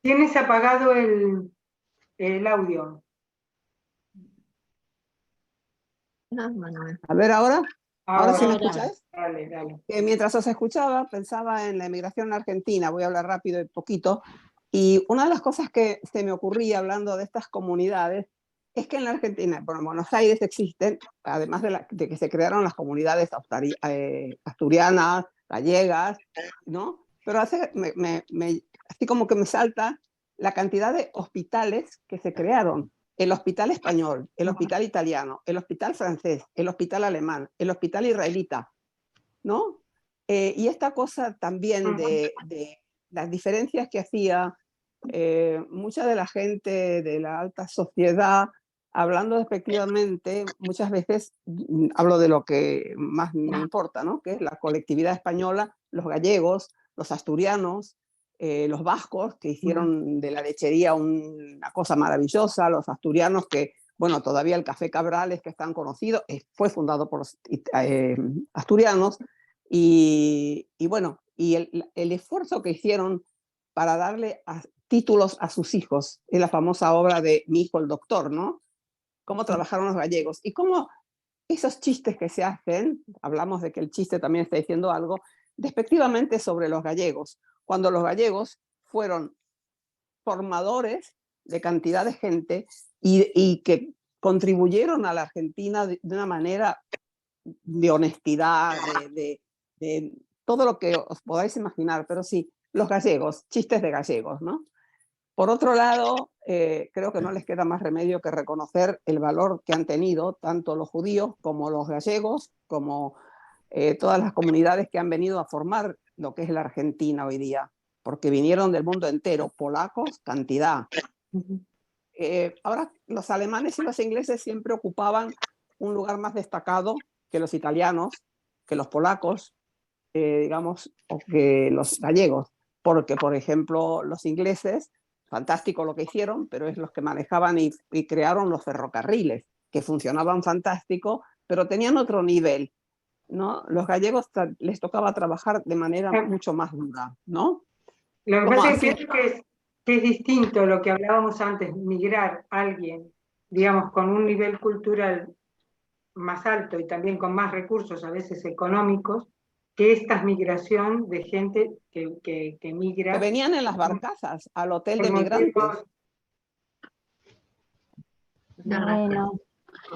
Tienes apagado el audio. A ver ahora. ¿Ahora sí me Ahora, escucháis? dale, dale. Mientras os escuchaba, pensaba en la emigración a Argentina. Voy a hablar rápido y poquito. Y una de las cosas que se me ocurría hablando de estas comunidades es que en la Argentina, bueno, en Buenos Aires existen, además de que se crearon las comunidades asturianas, gallegas, ¿no? Pero así como que me salta la cantidad de hospitales que se crearon. El hospital español, el hospital italiano, el hospital francés, el hospital alemán, el hospital israelita, ¿no? Y esta cosa también de las diferencias que hacía mucha de la gente de la alta sociedad, hablando despectivamente, muchas veces hablo de lo que más me importa, ¿no? Que es la colectividad española, los gallegos, los asturianos, los vascos, que hicieron de la lechería una cosa maravillosa, los asturianos que, bueno, todavía el Café Cabrales, que es tan conocido, fue fundado por los asturianos, y bueno, y el esfuerzo que hicieron para darle títulos a sus hijos, es la famosa obra de Mi hijo el doctor, ¿no? Cómo trabajaron los gallegos y cómo esos chistes que se hacen, hablamos de que el chiste también está diciendo algo, despectivamente sobre los gallegos, cuando los gallegos fueron formadores de cantidad de gente y que contribuyeron a la Argentina de una manera de honestidad, de todo lo que os podáis imaginar, pero sí, los gallegos, chistes de gallegos, ¿no? Por otro lado, creo que no les queda más remedio que reconocer el valor que han tenido tanto los judíos como los gallegos, como todas las comunidades que han venido a formar lo que es la Argentina hoy día, porque vinieron del mundo entero, polacos, cantidad. Ahora, los alemanes y los ingleses siempre ocupaban un lugar más destacado que los italianos, que los polacos, digamos, o que los gallegos, porque, por ejemplo, los ingleses, fantástico lo que hicieron, pero es los que manejaban y crearon los ferrocarriles, que funcionaban fantástico, pero tenían otro nivel, ¿no? Los gallegos les tocaba trabajar de manera mucho más dura, ¿no? Lo que pasa es que pienso que es distinto lo que hablábamos antes, migrar a alguien, digamos, con un nivel cultural más alto y también con más recursos, a veces económicos, que esta migración de gente que migra. Que venían en las barcazas al hotel de migrantes. Bueno,